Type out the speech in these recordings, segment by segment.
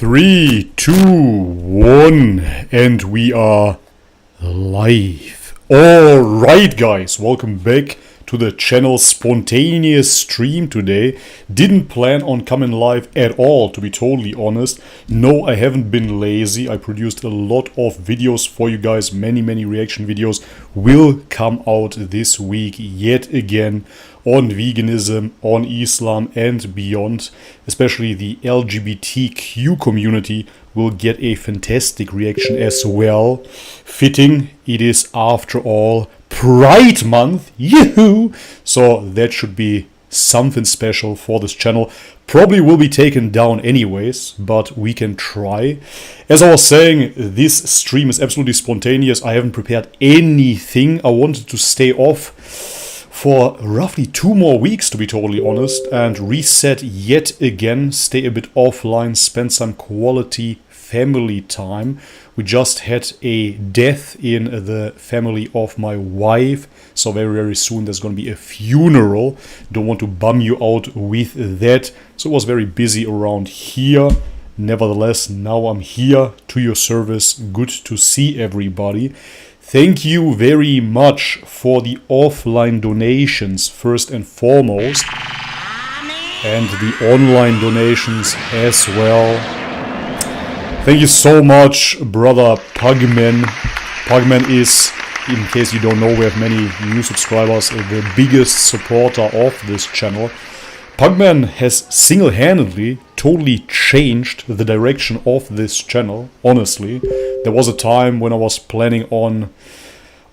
3, 2, 1, and we are live. Alright guys, welcome back to the channel. Spontaneous stream today. Didn't plan on coming live at all, to be totally honest. No, I haven't been lazy. I produced a lot of videos for you guys. Many reaction videos will come out this week yet again on veganism, on Islam and beyond. Especially the LGBTQ community will get a fantastic reaction as well. Fitting, it is after all Pride Month, yoo-hoo! So that should be something special for this channel. Probably will be taken down anyways, but we can try. As I was saying, this stream is absolutely spontaneous. I haven't prepared anything. I wanted to stay off for roughly 2 more weeks, to be totally honest, and reset yet again, stay a bit offline, spend some quality family time. We just had a death in the family of my wife, so very soon there's going to be a funeral. Don't want to bum you out with that, so it was very busy around here. Nevertheless, now I'm here to your service. Good to see everybody. Thank you very much for the offline donations first and foremost, and the online donations as well. Thank you so much, brother Pugman. Pugman is, in case you don't know, we have many new subscribers, the biggest supporter of this channel. Pugman has single-handedly totally changed the direction of this channel, honestly. There was a time when I was planning on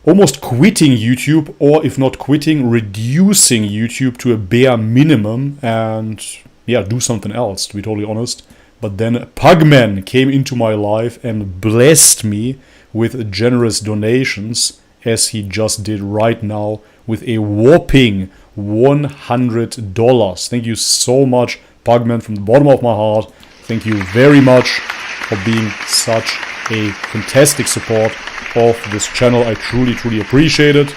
almost quitting YouTube, or if not quitting, reducing YouTube to a bare minimum and yeah, do something else, to be totally honest. But then Pugman came into my life and blessed me with generous donations, as he just did right now with a whopping $100. Thank you so much, Pugman, from the bottom of my heart. Thank you very much for being such a fantastic support of this channel. I truly appreciate it.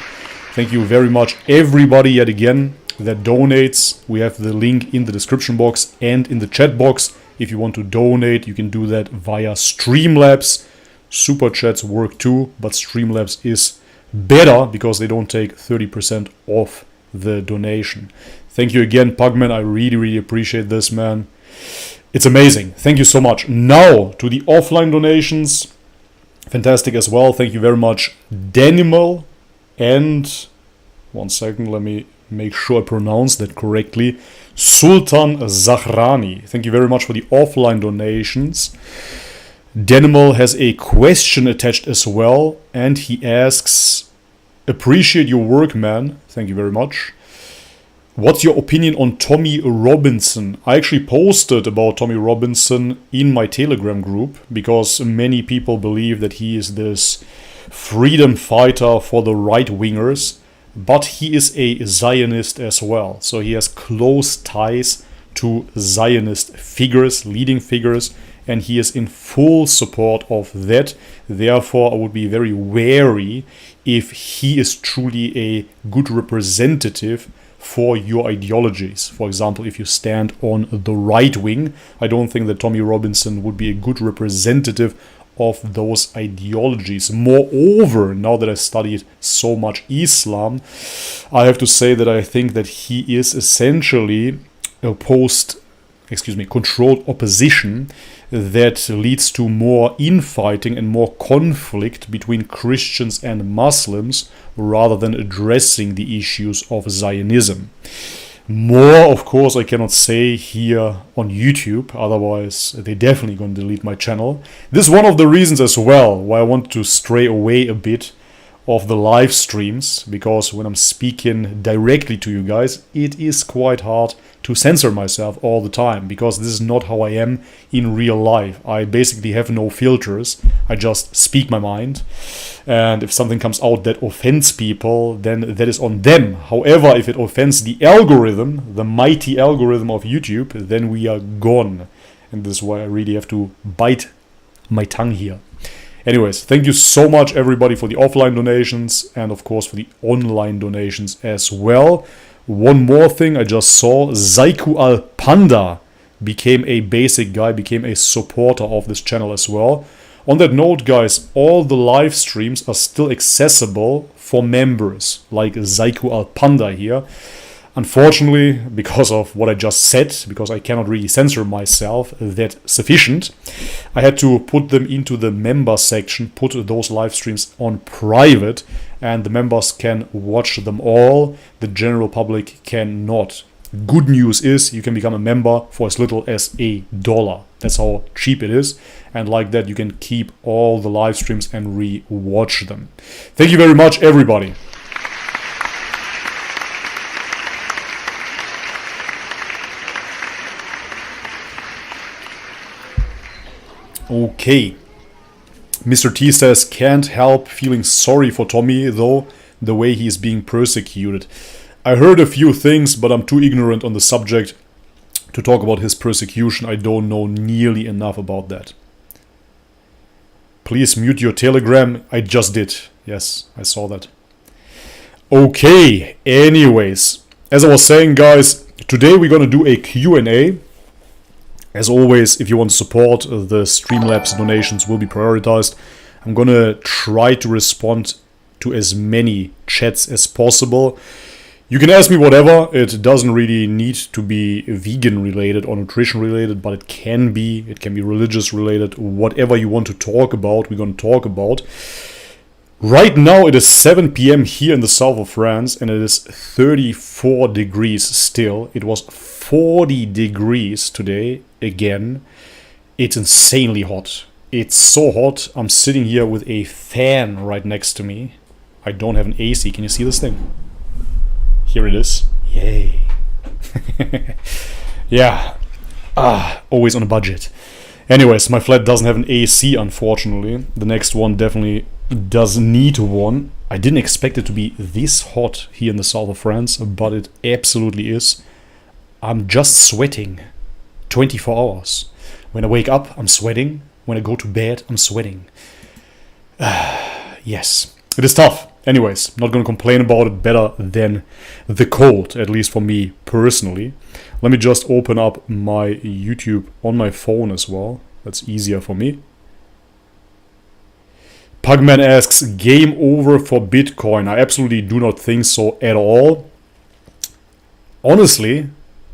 Thank you very much, everybody, yet again, that donates. We have the link in the description box and in the chat box. If you want to donate, you can do that via Streamlabs. Super chats work too, but Streamlabs is better because they don't take 30% off the donation. Thank you again, Pugman. I really appreciate this, man. It's amazing. Thank you so much. Now to the offline donations. Fantastic as well. Thank you very much, Danimal. And one second, let me make sure I pronounce that correctly. Sultan Zahrani. Thank you very much for the offline donations. Danimal has a question attached as well, and he asks, appreciate your work, man. Thank you very much. What's your opinion on Tommy Robinson? I actually posted about Tommy Robinson in my Telegram group because many people believe that he is this freedom fighter for the right-wingers, but he is a Zionist as well. So he has close ties to Zionist figures, leading figures, and he is in full support of that. Therefore, I would be very wary if he is truly a good representative for your ideologies. For example, if you stand on the right wing, I don't think that Tommy Robinson would be a good representative of those ideologies. Moreover, now that I studied so much Islam, I have to say that I think that he is essentially a controlled opposition that leads to more infighting and more conflict between Christians and Muslims rather than addressing the issues of Zionism. More, of course, I cannot say here on YouTube, otherwise they're definitely going to delete my channel. This is one of the reasons as well why I want to stray away a bit of the live streams, because when I'm speaking directly to you guys, it is quite hard to censor myself all the time, because this is not how I am in real life. I basically have no filters. I just speak my mind, and if something comes out that offends people, then that is on them. However, if it offends the algorithm, the mighty algorithm of YouTube, then we are gone, and this is why I really have to bite my tongue here. Anyways, thank you so much everybody for the offline donations and of course for the online donations as well. One more thing I just saw, Zaiku Al Panda became a basic guy, became a supporter of this channel as well. On that note, guys, all the live streams are still accessible for members, like Zaiku Alpanda here. Unfortunately, because of what I just said, because I cannot really censor myself that sufficient, I had to put them into the member section, put those live streams on private, and the members can watch them all. The general public cannot. Good news is you can become a member for as little as $1. That's how cheap it is. And like that, you can keep all the live streams and re-watch them. Thank you very much, everybody. Okay. Mr. T says, can't help feeling sorry for Tommy, though, the way he is being persecuted. I heard a few things, but I'm too ignorant on the subject to talk about his persecution. I don't know nearly enough about that. Please mute your Telegram. I just did. Yes, I saw that. Okay, anyways. As I was saying, guys, today we're going to do a Q&A. As always, if you want to support, the Streamlabs donations will be prioritized. I'm going to try to respond to as many chats as possible. You can ask me whatever. It doesn't really need to be vegan related or nutrition related, but it can be. It can be religious related. Whatever you want to talk about, we're going to talk about. Right now it is 7 p.m. here in the south of France, and it is 34 degrees still. It was 40 degrees today again. It's insanely hot. It's so hot. I'm sitting here with a fan right next to me. I don't have an AC. Can you see this thing? Here it is. Yay. Yeah. Always on a budget. Anyways, my flat doesn't have an AC, unfortunately. The next one definitely does need one. I didn't expect it to be this hot here in the south of France, but it absolutely is. I'm just sweating 24 hours. When I wake up, I'm sweating. When I go to bed, I'm sweating. Yes, it is tough. Anyways, not going to complain about it. Better than the cold, at least for me personally. Let me just open up my YouTube on my phone as well. That's easier for me. Pugman asks, game over for Bitcoin? I absolutely do not think so at all. Honestly,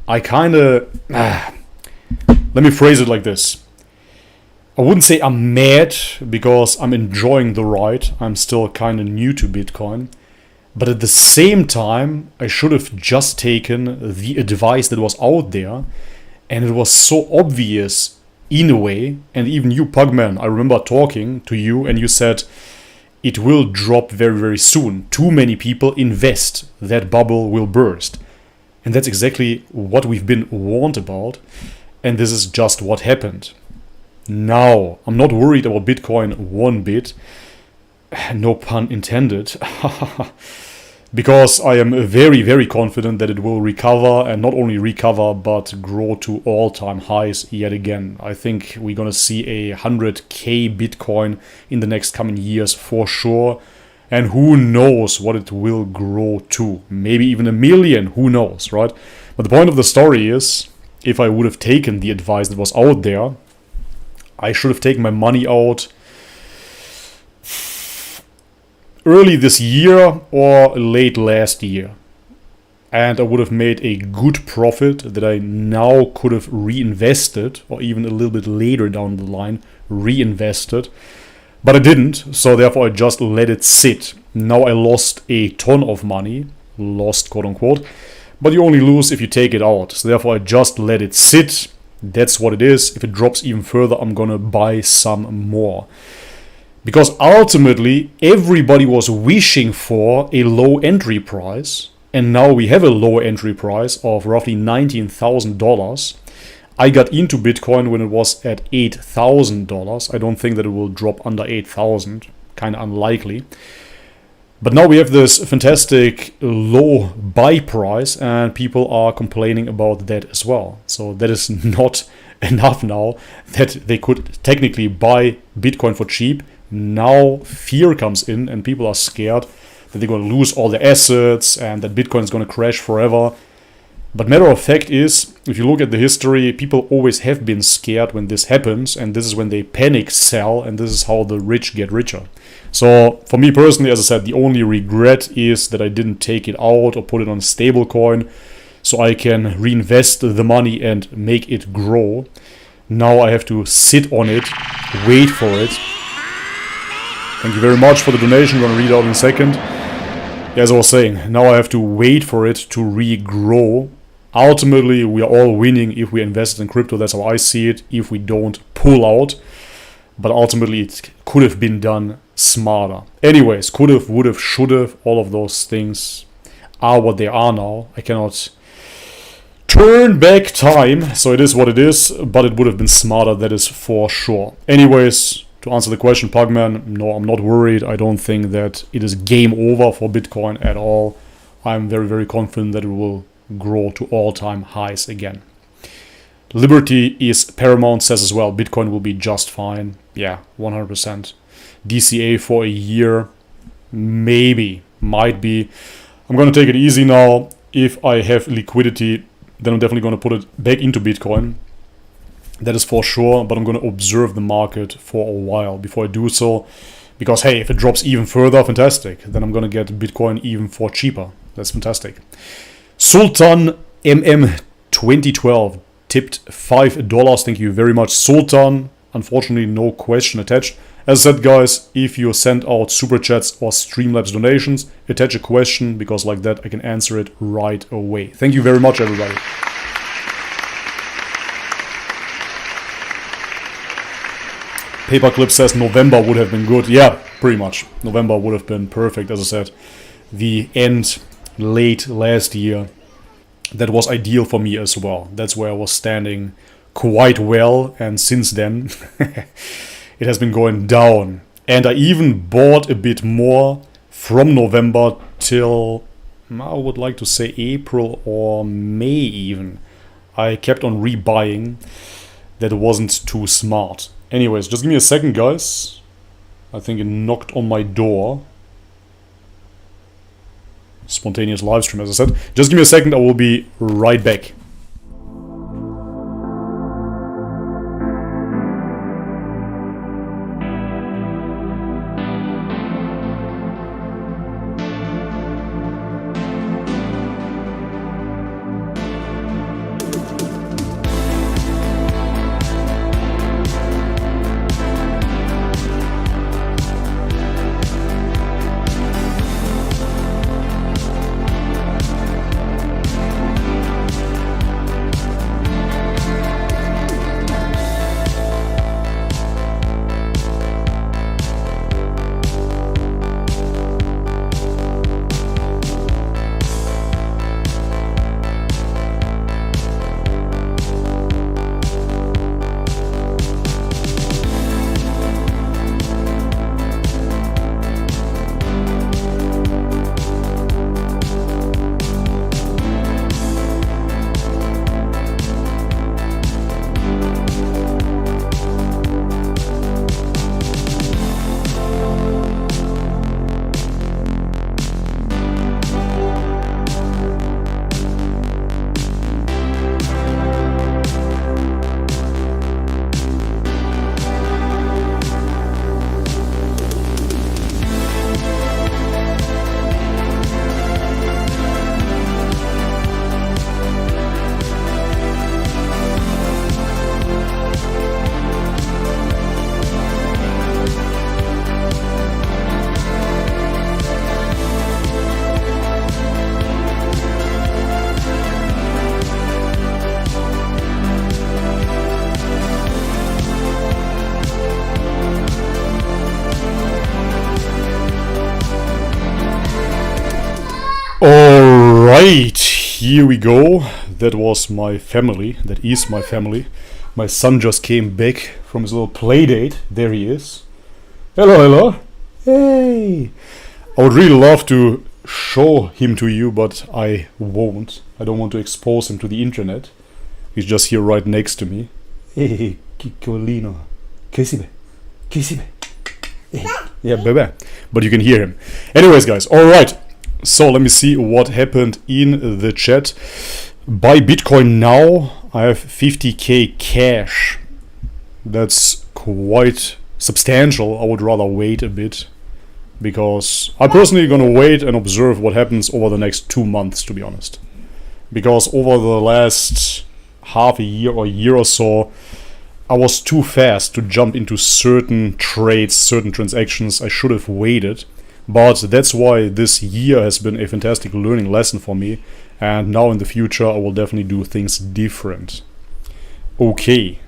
I kind of... let me phrase it like this. I wouldn't say I'm mad, because I'm enjoying the ride. I'm still kind of new to Bitcoin. But at the same time, I should have just taken the advice that was out there. And it was so obvious in a way. And even you, Pugman, I remember talking to you and you said, it will drop very, very soon. Too many people invest. That bubble will burst. And that's exactly what we've been warned about. And this is just what happened. Now, I'm not worried about Bitcoin one bit. No pun intended. Because I am very, very confident that it will recover, and not only recover, but grow to all-time highs yet again. I think we're gonna see a 100k Bitcoin in the next coming years for sure. And who knows what it will grow to. Maybe even 1 million, who knows, right? But the point of the story is, if I would have taken the advice that was out there, I should have taken my money out early this year or late last year. And I would have made a good profit that I now could have reinvested, or even a little bit later down the line, reinvested. But I didn't, so therefore I just let it sit. Now I lost a ton of money, lost quote unquote, but you only lose if you take it out. So therefore I just let it sit. That's what it is. If it drops even further, I'm gonna buy some more. Because ultimately, everybody was wishing for a low entry price. And now we have a low entry price of roughly $19,000. I got into Bitcoin when it was at $8,000. I don't think that it will drop under 8,000. Kind of unlikely. But now we have this fantastic low buy price, and people are complaining about that as well. So that is not enough now that they could technically buy Bitcoin for cheap. Now fear comes in and people are scared that they're going to lose all their assets and that Bitcoin is going to crash forever. But matter of fact is, if you look at the history, people always have been scared when this happens, and this is when they panic sell, and this is how the rich get richer. So for me personally, as I said, the only regret is that I didn't take it out or put it on stablecoin so I can reinvest the money and make it grow. Now I have to sit on it, wait for it. Thank you very much for the donation, I'm gonna read out in a second. As I was saying, now I have to wait for it to regrow. Ultimately, we are all winning if we invest in crypto, that's how I see it, if we don't pull out. But ultimately, it could have been done smarter. Anyways, could have, would have, should have, all of those things are what they are now. I cannot turn back time, so it is what it is, but it would have been smarter, that is for sure. Anyways, to answer the question, Pugman, no, I'm not worried. I don't think that it is game over for Bitcoin at all. I'm very, very confident that it will grow to all-time highs again. Liberty is paramount, says as well, Bitcoin will be just fine. Yeah, 100%. DCA for a year, maybe, might be. I'm going to take it easy now. If I have liquidity, then I'm definitely going to put it back into Bitcoin. That is for sure, but I'm going to observe the market for a while before I do so. Because, hey, if it drops even further, fantastic. Then I'm going to get Bitcoin even for cheaper. That's fantastic. Sultan MM 2012 tipped $5. Thank you very much, Sultan. Unfortunately, no question attached. As I said, guys, if you send out super chats or Streamlabs donations, attach a question, because like that I can answer it right away. Thank you very much, everybody. Paperclip says November would have been good. Yeah, pretty much. November would have been perfect, as I said. The end late last year, that was ideal for me as well. That's where I was standing quite well, and since then it has been going down. And I even bought a bit more from November till, I would like to say, April or May even. I kept on rebuying. That wasn't too smart. Anyways, just give me a second, guys. I think it knocked on my door. Spontaneous live stream, as I said. Just give me a second, I will be right back. Alright, here we go. That was my family. That is my family. My son just came back from his little play date. There he is. Hello, hello. Hey. I would really love to show him to you, but I won't. I don't want to expose him to the internet. He's just here right next to me. Hey, Kikolino. Kissime. Kissime. Yeah, baby. But you can hear him. Anyways, guys, alright. So let me see what happened in the chat. Buy Bitcoin now. I have 50k cash. That's quite substantial. I would rather wait a bit, because I'm personally gonna wait and observe what happens over the next 2 months, to be honest. Because over the last half a year or year or so, I was too fast to jump into certain trades, certain transactions. I should have waited. But that's why this year has been a fantastic learning lesson for me. And now in the future, I will definitely do things different. Okay.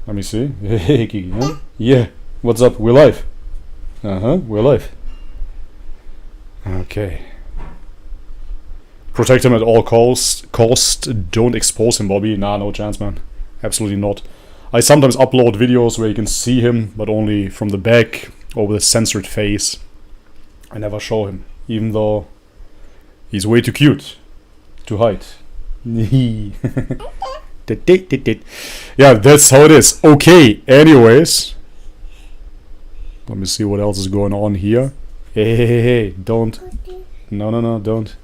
Let me see. Hey, Kiki, huh? Yeah. What's up? We're live. We're live. Okay. Protect him at all cost. Don't expose him, Bobby. Nah, no chance, man. Absolutely not. I sometimes upload videos where you can see him, but only from the back or with a censored face. I never show him, even though he's way too cute to hide. Yeah, that's how it is. Okay, anyways. Let me see what else is going on here. Hey, don't. No, don't.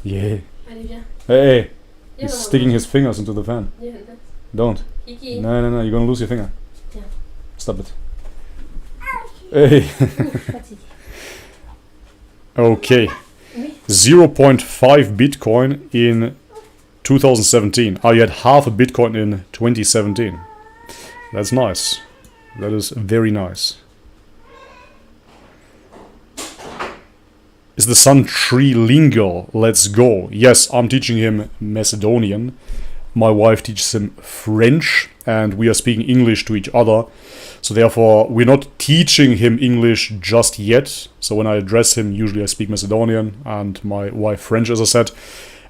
Yeah. Hey, he's sticking his fingers into the fan. Don't. No, you're gonna lose your finger. Stop it. Hey. Okay. 0.5 Bitcoin in 2017. Oh, you had half a Bitcoin in 2017. That's nice. That is very nice. Is the son trilingual? Let's go. Yes, I'm teaching him Macedonian. My wife teaches him French, and we are speaking English to each other. So therefore, we're not teaching him English just yet. So when I address him, usually I speak Macedonian and my wife French, as I said.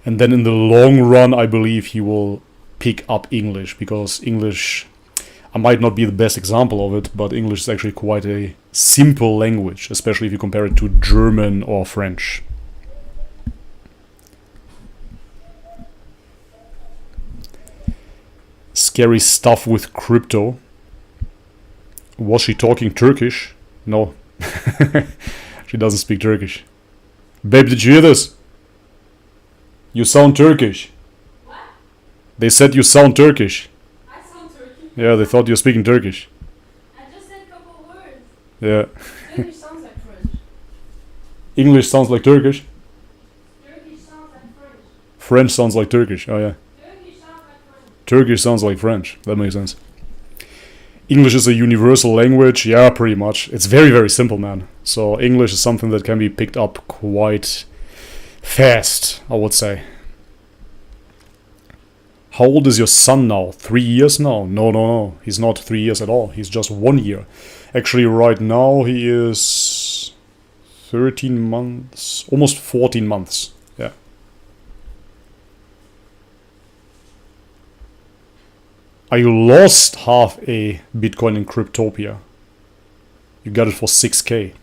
And then in the long run, I believe he will pick up English, because English, I might not be the best example of it, but English is actually quite a simple language, especially if you compare it to German or French. Scary stuff with crypto. Was she talking Turkish? No. She doesn't speak Turkish. Babe, did you hear this? You sound Turkish. What? They said you sound Turkish. I sound Turkish? Yeah, they thought you were speaking Turkish. I just said a couple words. Yeah. English sounds like French. English sounds like Turkish? Turkish sounds like French. French sounds like Turkish, oh yeah. Turkish sounds like French. Turkish sounds like French, that makes sense. English is a universal language, yeah, pretty much. It's very, very simple, man. So English is something that can be picked up quite fast, I would say. How old is your son now? 3 years now? No. He's not 3 years at all. He's just 1 year. Actually, right now he is 13 months, almost 14 months. Yeah. I lost half a Bitcoin in Cryptopia. You got it for 6k.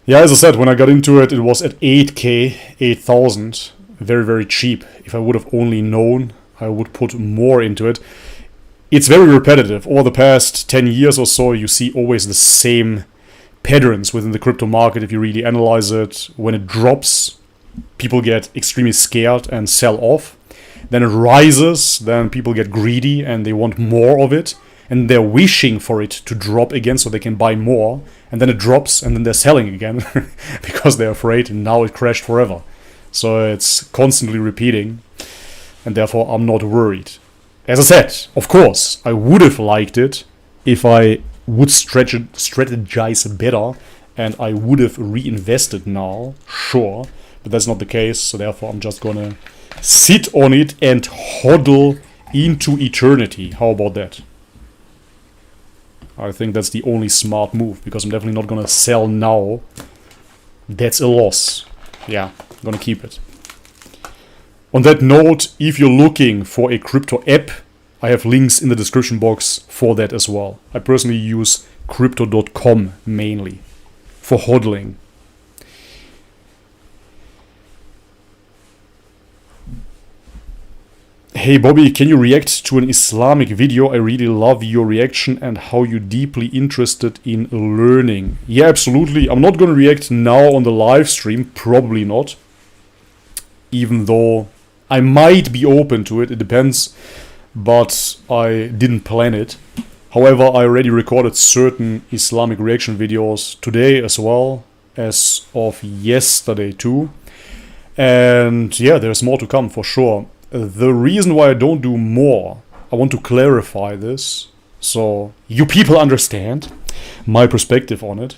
Yeah, as I said, when I got into it, it was at 8k, 8,000. Very, very cheap. If I would have only known, I would put more into it. It's very repetitive. Over the past 10 years or so, you see always the same patterns within the crypto market. If you really analyze it, when it drops, people get extremely scared and sell off. Then it rises, then people get greedy and they want more of it. And they're wishing for it to drop again so they can buy more. And then it drops and then they're selling again because they're afraid, and now it crashed forever. So it's constantly repeating, and therefore I'm not worried. As I said, of course, I would have liked it if I would strategize better and I would have reinvested now, sure. But that's not the case, so therefore I'm just gonna sit on it and hodl into eternity. How about that? I think that's the only smart move, because I'm definitely not gonna sell now. That's a loss. Yeah, I'm gonna keep it. On that note, if you're looking for a crypto app, I have links in the description box for that as well. I personally use crypto.com mainly for hodling. Hey Bobby, can you react to an Islamic video? I really love your reaction and how you're deeply interested in learning. Yeah, absolutely. I'm not going to react now on the live stream. Probably not. even though I might be open to it. It depends, but I didn't plan it. However, I already recorded certain Islamic reaction videos today as well as of yesterday too. And yeah, there's more to come for sure. The reason why I don't do more, I want to clarify this so you people understand my perspective on it.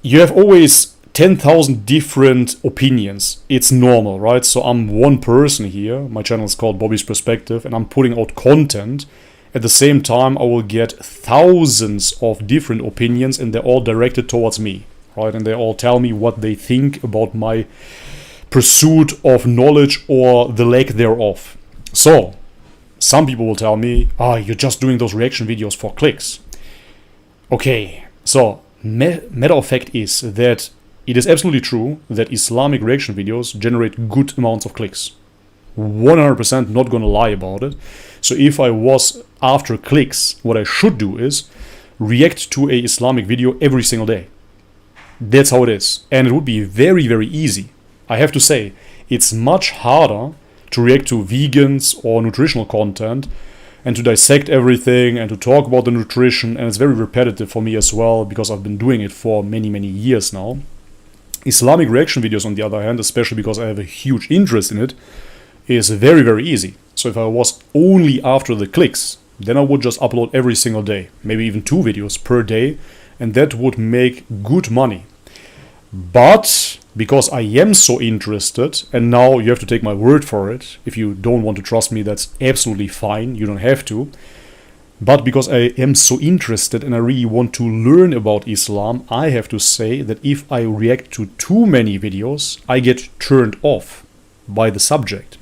You have always 10,000 different opinions. It's normal, right? So I'm one person here. My channel is called Bobby's Perspective, and I'm putting out content. At the same time, I will get thousands of different opinions, and they're all directed towards me, right? And they all tell me what they think about my pursuit of knowledge or the lack thereof. So, some people will tell me, you're just doing those reaction videos for clicks. Okay, so matter of fact is that it is absolutely true that Islamic reaction videos generate good amounts of clicks. 100% not gonna lie about it. So if I was after clicks, what I should do is react to a Islamic video every single day. That's how it is. And it would be very, very easy. I have to say, it's much harder to react to vegans or nutritional content and to dissect everything and to talk about the nutrition, and it's very repetitive for me as well because I've been doing it for many, many years now. Islamic reaction videos, on the other hand, especially because I have a huge interest in it, is very, very easy. So if I was only after the clicks, then I would just upload every single day, maybe even 2 videos per day, and that would make good money. But because I am so interested, and now you have to take my word for it. If you don't want to trust me, that's absolutely fine. You don't have to. But because I am so interested and I really want to learn about Islam, I have to say that if I react to too many videos, I get turned off by the subject.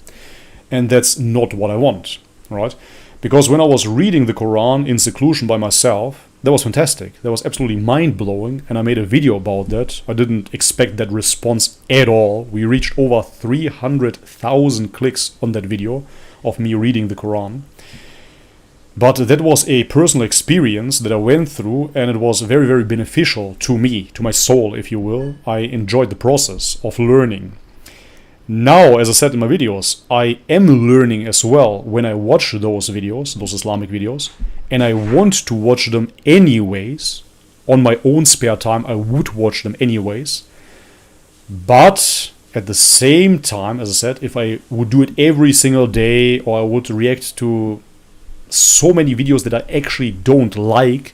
And that's not what I want, right? Because when I was reading the Quran in seclusion by myself, that was fantastic. That was absolutely mind-blowing, and I made a video about that. I didn't expect that response at all. We reached over 300,000 clicks on that video of me reading the Quran. But that was a personal experience that I went through, and it was very, very beneficial to me, to my soul, if you will. I enjoyed the process of learning. Now, as I said in my videos, I am learning as well when I watch those videos, those Islamic videos, and I want to watch them anyways. On my own spare time, I would watch them anyways. But at the same time, as I said, if I would do it every single day, or I would react to so many videos that I actually don't like,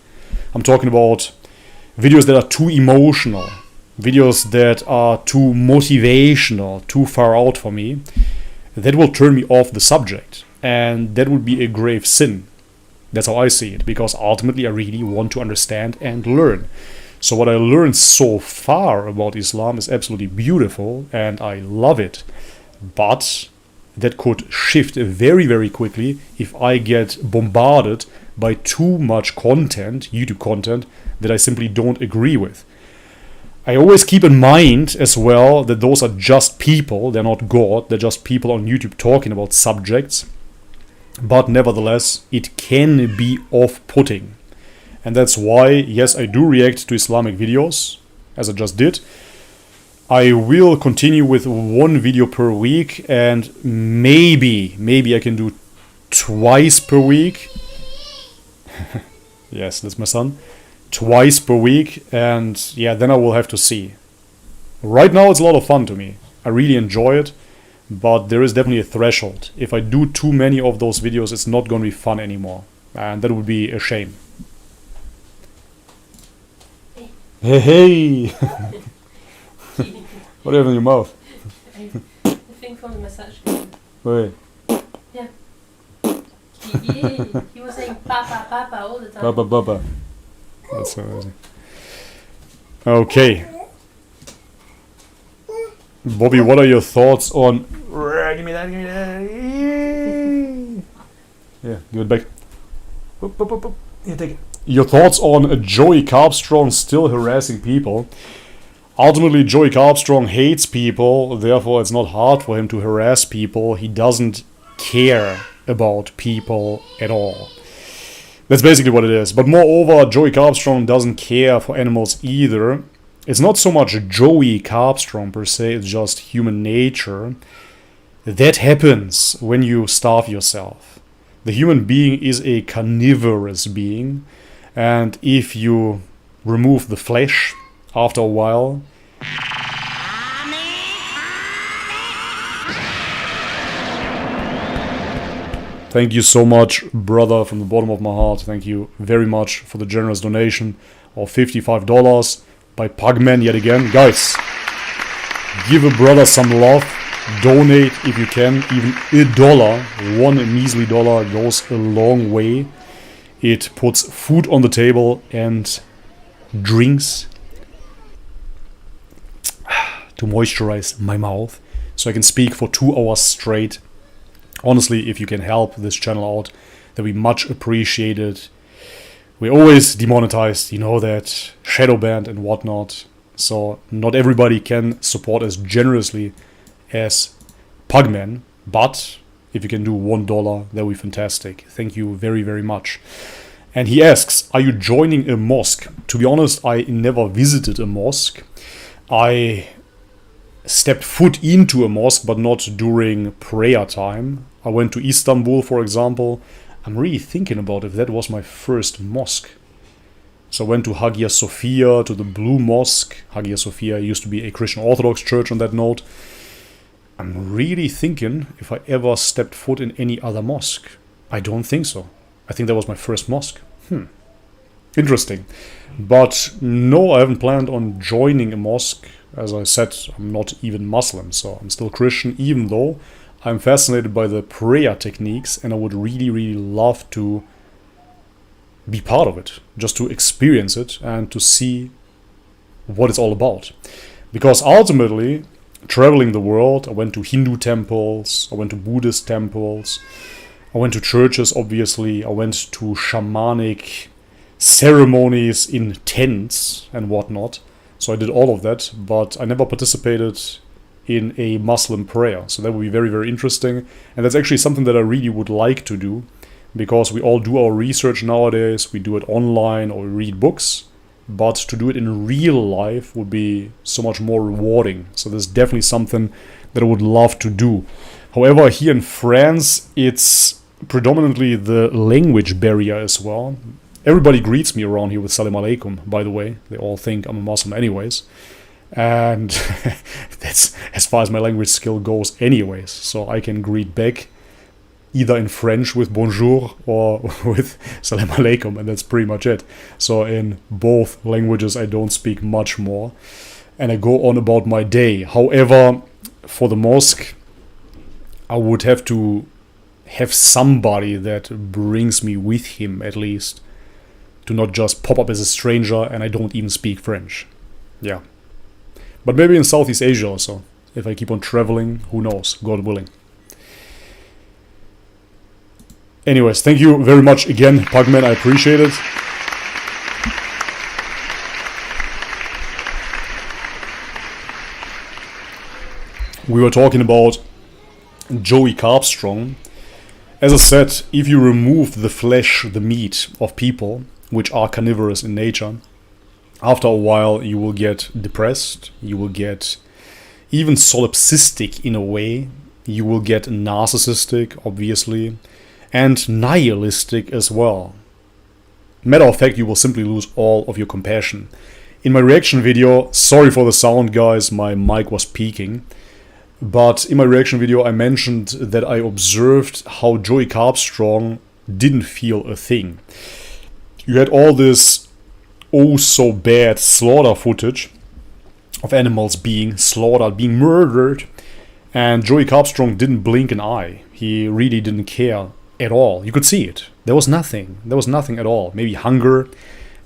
I'm talking about videos that are too emotional, videos that are too motivational, too far out for me, that will turn me off the subject. And that would be a grave sin. That's how I see it, because ultimately I really want to understand and learn. So what I learned so far about Islam is absolutely beautiful, and I love it. But that could shift very, very quickly if I get bombarded by too much content, YouTube content, that I simply don't agree with. I always keep in mind as well that those are just people, they're not God, they're just people on YouTube talking about subjects. But nevertheless, it can be off-putting. And that's why, yes, I do react to Islamic videos, as I just did. I will continue with 1 video per week, and maybe I can do twice per week. Yes, that's my son. Twice per week, and yeah, then I will have to see. Right now it's a lot of fun to me. I really enjoy it, but there is definitely a threshold. If I do too many of those videos, it's not going to be fun anymore, and that would be a shame. Hey! What do you have in your mouth? The thing from the massage gun. Wait. Yeah. He was saying papa, papa all the time. Papa, papa. That's so amazing. Okay. Bobby, what are your thoughts on... Give me that, give me that. Yeah, give it back. Boop, boop, boop, boop. Yeah, take it. Your thoughts on Joey Carbstrong still harassing people. Ultimately, Joey Carbstrong hates people, therefore it's not hard for him to harass people. He doesn't care about people at all. That's basically what it is. But moreover, Joey Carbstrong doesn't care for animals either. It's not so much Joey Carbstrong per se, it's just human nature. That happens when you starve yourself. The human being is a carnivorous being, and if you remove the flesh after a while, thank you so much, brother, from the bottom of my heart. Thank you very much for the generous donation of $55 by Pugman yet again. Guys, give a brother some love. Donate if you can. Even $1, one measly dollar goes a long way. It puts food on the table and drinks to moisturize my mouth so I can speak for 2 hours straight. Honestly, if you can help this channel out, that would be much appreciated. We're always demonetized, you know that, shadow banned and whatnot. So not everybody can support as generously as Pugman, but if you can do $1, that would be fantastic. Thank you very, very much. And he asks, are you joining a mosque? To be honest, I never visited a mosque. I stepped foot into a mosque, but not during prayer time. I went to Istanbul, for example. I'm really thinking about if that was my first mosque. So I went to Hagia Sophia, to the Blue Mosque. Hagia Sophia used to be a Christian Orthodox church on that note. I'm really thinking if I ever stepped foot in any other mosque. I don't think so. I think that was my first mosque. Interesting. But no, I haven't planned on joining a mosque. As I said, I'm not even Muslim, so I'm still Christian, even though I'm fascinated by the prayer techniques and I would really, really love to be part of it, just to experience it and to see what it's all about. Because ultimately, traveling the world, I went to Hindu temples, I went to Buddhist temples, I went to churches, obviously, I went to shamanic ceremonies in tents and whatnot. So I did all of that, but I never participated in a Muslim prayer. So that would be very, very interesting. And that's actually something that I really would like to do, because we all do our research nowadays. We do it online or we read books, but to do it in real life would be so much more rewarding. So there's definitely something that I would love to do. However, here in France, it's predominantly the language barrier as well. Everybody greets me around here with Salam Alaikum, by the way. They all think I'm a Muslim anyways. And that's as far as my language skill goes anyways. So I can greet back either in French with Bonjour or with Salam Alaikum, and that's pretty much it. So in both languages I don't speak much more. And I go on about my day. However, for the mosque, I would have to have somebody that brings me with him at least, to not just pop up as a stranger and I don't even speak French. Yeah. But maybe in Southeast Asia also. If I keep on traveling, who knows, God willing. Anyways, thank you very much again, Pugman, I appreciate it. We were talking about Joey Carbstrong. As I said, if you remove the flesh, the meat of people, which are carnivorous in nature, after a while you will get depressed, you will get even solipsistic in a way, you will get narcissistic, obviously, and nihilistic as well. Matter of fact, you will simply lose all of your compassion. In my reaction video, sorry for the sound guys, my mic was peaking, but in my reaction video I mentioned that I observed how Joey Carbstrong didn't feel a thing. You had all this oh so bad slaughter footage of animals being slaughtered, being murdered, and Joey Carbstrong didn't blink an eye. He really didn't care at all. You could see it. There was nothing. There was nothing at all. Maybe hunger,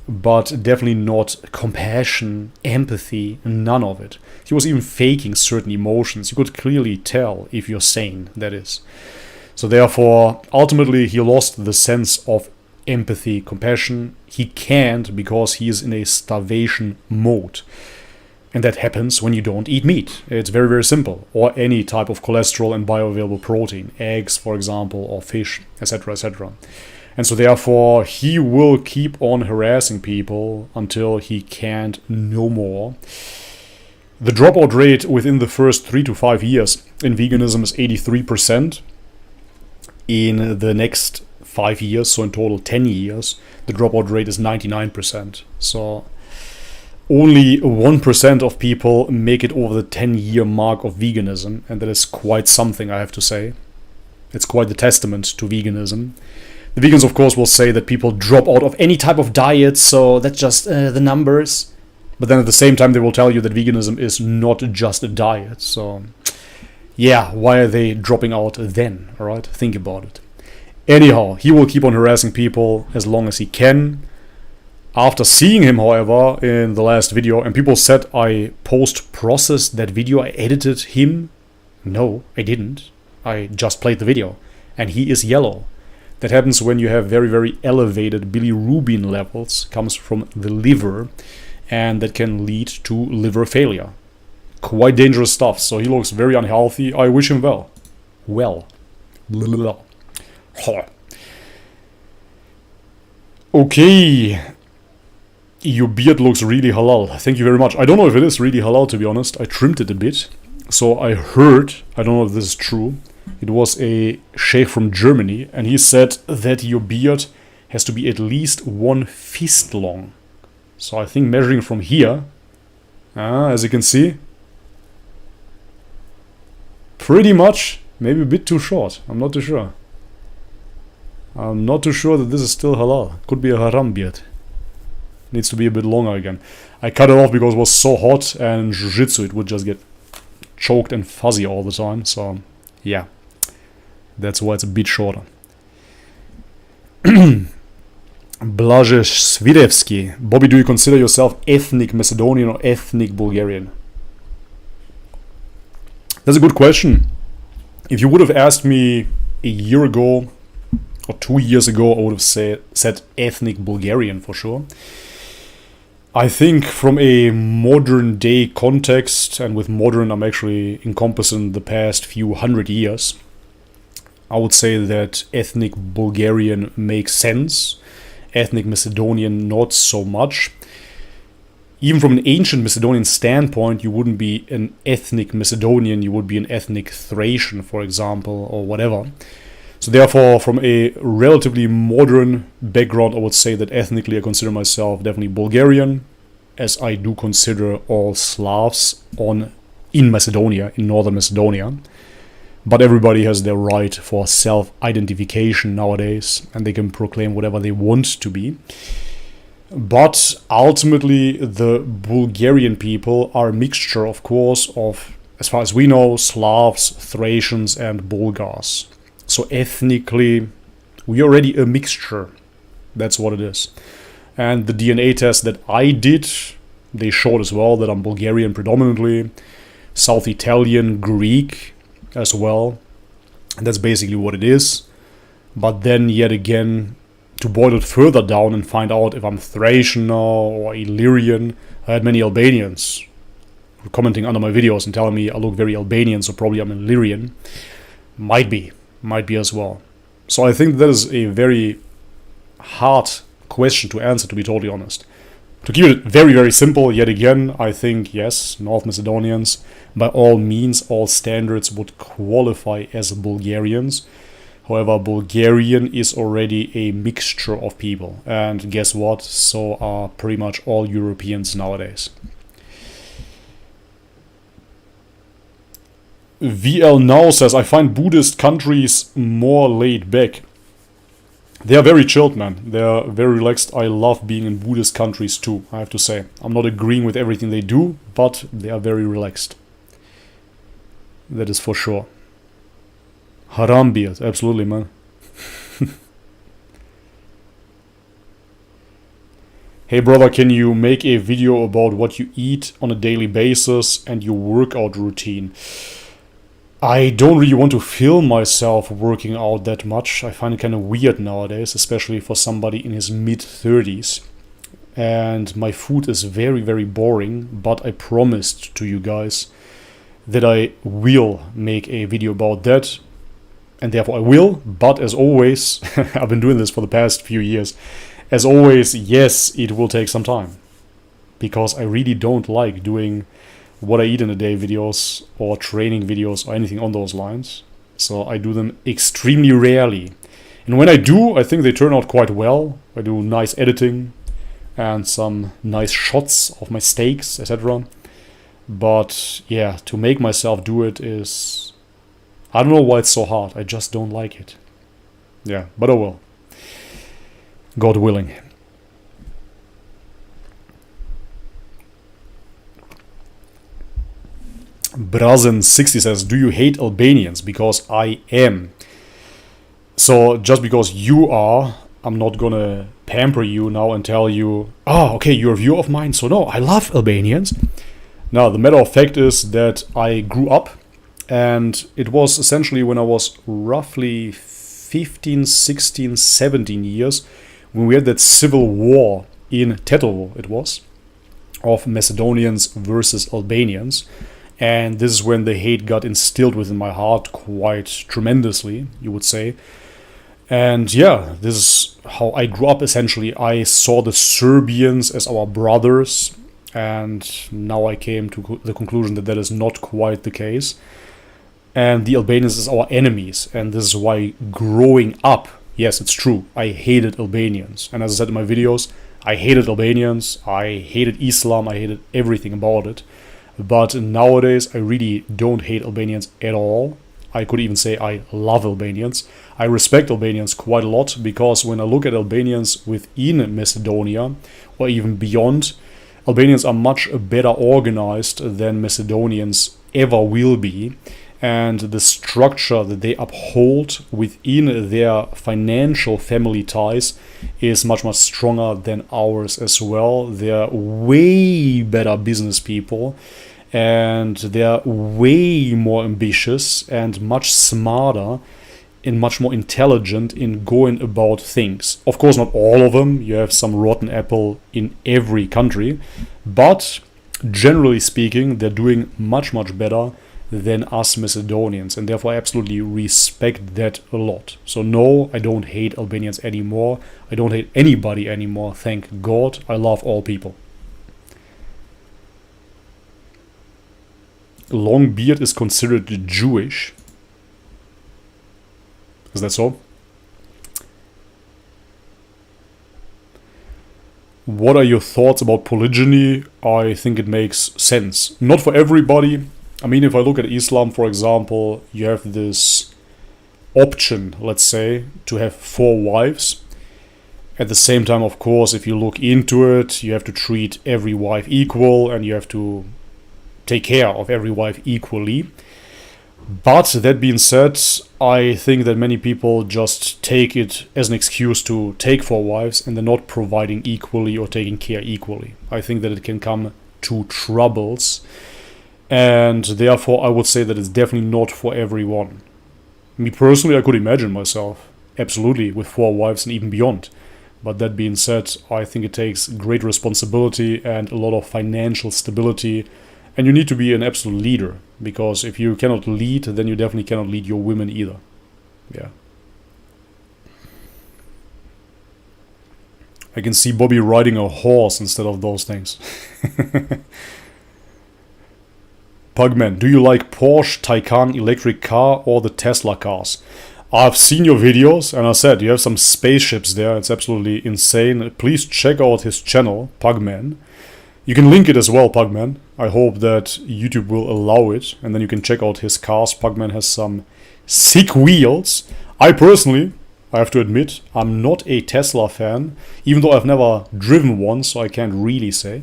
but definitely not compassion, empathy, none of it. He was even faking certain emotions. You could clearly tell if you're sane, that is. So therefore, ultimately he lost the sense of empathy, compassion. He can't because he is in a starvation mode. And that happens when you don't eat meat. It's very, very simple. Or any type of cholesterol and bioavailable protein. Eggs, for example, or fish, etc., etc. And so therefore he will keep on harassing people until he can't no more. The dropout rate within the first 3 to 5 years in veganism is 83%. In the next 5 years, so in total 10 years, the dropout rate is 99%. So only 1% of people make it over the 10-year mark of veganism, and that is quite something, I have to say. It's quite the testament to veganism. The vegans, of course, will say that people drop out of any type of diet, so that's just the numbers. But then at the same time, they will tell you that veganism is not just a diet. So, yeah, why are they dropping out then? Alright, think about it. Anyhow, he will keep on harassing people as long as he can. After seeing him, however, in the last video, and people said I post-processed that video, I edited him. No, I didn't. I just played the video. And he is yellow. That happens when you have very, very elevated bilirubin levels, comes from the liver, and that can lead to liver failure. Quite dangerous stuff, so he looks very unhealthy. I wish him well. Well. Okay. Your beard looks really halal. Thank you very much. I don't know if it is really halal, to be honest. I trimmed it a bit. So I heard, I don't know if this is true, it was a sheikh from Germany, and he said that your beard has to be at least 1 fist long. So I think measuring from here, as you can see, pretty much, maybe a bit too short. I'm not too sure. I'm not too sure that this is still halal. Could be a haram beard. Needs to be a bit longer again. I cut it off because it was so hot, and in jiu-jitsu it would just get choked and fuzzy all the time. So, yeah. That's why it's a bit shorter. Blažej Svidevski. Bobby, do you consider yourself ethnic Macedonian or ethnic Bulgarian? That's a good question. If you would have asked me a year ago or 2 years ago, I would have said ethnic Bulgarian for sure. I think from a modern day context, and with modern I'm actually encompassing the past few hundred years, I would say that ethnic Bulgarian makes sense. Ethnic Macedonian not so much. Even from an ancient Macedonian standpoint, you wouldn't be an ethnic Macedonian, you would be an ethnic Thracian, for example, or whatever. So therefore, from a relatively modern background, I would say that ethnically I consider myself definitely Bulgarian, as I do consider all Slavs in Macedonia, in northern Macedonia. But everybody has their right for self-identification nowadays, and they can proclaim whatever they want to be. But ultimately, the Bulgarian people are a mixture, of course, of, as far as we know, Slavs, Thracians, and Bulgars. So ethnically, we are already a mixture. That's what it is. And the DNA test that I did, they showed as well that I'm Bulgarian predominantly, South Italian, Greek as well. And that's basically what it is. But then yet again, to boil it further down and find out if I'm Thracian or Illyrian, I had many Albanians commenting under my videos and telling me I look very Albanian, so probably I'm Illyrian. Might be as well. So I think that is a very hard question to answer, to be totally honest. To keep it very, very simple, yet again, I think, yes, North Macedonians, by all means, all standards would qualify as Bulgarians. However, Bulgarian is already a mixture of people. And guess what? So are pretty much all Europeans nowadays. VL Now says, I find Buddhist countries more laid back. They are very chilled, man. They are very relaxed. I love being in Buddhist countries too, I have to say. I'm not agreeing with everything they do, but they are very relaxed. That is for sure. Haram beard, absolutely, man. Hey brother, can you make a video about what you eat on a daily basis and your workout routine? I don't really want to film myself working out that much. I find it kind of weird nowadays, especially for somebody in his mid-30s. And my food is very, very boring, but I promised to you guys that I will make a video about that. and therefore I will. But as always, I've been doing this for the past few years. As always, yes, it will take some time, because I really don't like doing what I eat in a day videos or training videos or anything on those lines. So I do them extremely rarely. And when I do, I think they turn out quite well. I do nice editing and some nice shots of my steaks, etc. But yeah, to make myself do it is... I don't know why it's so hard. I just don't like it. Yeah, but oh well. God willing. Brazen60 says, do you hate Albanians? Because I am. So just because you are, I'm not gonna pamper you now and tell you, oh, okay, you're a viewer of mine, so no, I love Albanians. Now, the matter of fact is that I grew up, and it was essentially when I was roughly 15, 16, 17 years, when we had that civil war in Tetovo, it was, of Macedonians versus Albanians. And this is when the hate got instilled within my heart quite tremendously, you would say. And yeah, this is how I grew up essentially. I saw the Serbians as our brothers, and now I came to the conclusion that that is not quite the case. And the Albanians as our enemies, and this is why growing up, yes, it's true, I hated Albanians. And as I said in my videos, I hated Albanians, I hated Islam, I hated everything about it. But nowadays, I really don't hate Albanians at all. I could even say I love Albanians. I respect Albanians quite a lot, because when I look at Albanians within Macedonia, or even beyond, Albanians are much better organized than Macedonians ever will be. And the structure that they uphold within their financial family ties is much, much stronger than ours as well. They're way better business people, and they're way more ambitious and much smarter and much more intelligent in going about things. Of course, not all of them. You have some rotten apple in every country. But generally speaking, they're doing much, much better than us Macedonians, and therefore I absolutely respect that a lot. So no, I don't hate Albanians anymore. I don't hate anybody anymore, thank God. I love all people. Long beard is considered Jewish. Is that so? What are your thoughts about polygyny? I think it makes sense. Not for everybody. I mean, if I look at Islam, for example, you have this option, let's say, to have 4 wives. At the same time, of course, if you look into it, you have to treat every wife equal, and you have to take care of every wife equally. But that being said, I think that many people just take it as an excuse to take 4 wives, and they're not providing equally or taking care equally. I think that it can come to troubles. And therefore, I would say that it's definitely not for everyone. Me personally, I could imagine myself, absolutely, with 4 wives and even beyond. But that being said, I think it takes great responsibility and a lot of financial stability. And you need to be an absolute leader. Because if you cannot lead, then you definitely cannot lead your women either. Yeah. I can see Bobby riding a horse instead of those things. Pugman, do you like Porsche Taycan electric car or the Tesla cars? I've seen your videos, and I said you have some spaceships there. It's absolutely insane. Please check out his channel, Pugman. You can link it as well, Pugman. I hope that YouTube will allow it, and then you can check out his cars. Pugman has some sick wheels. I personally, I have to admit, I'm not a Tesla fan, even though I've never driven one, so I can't really say.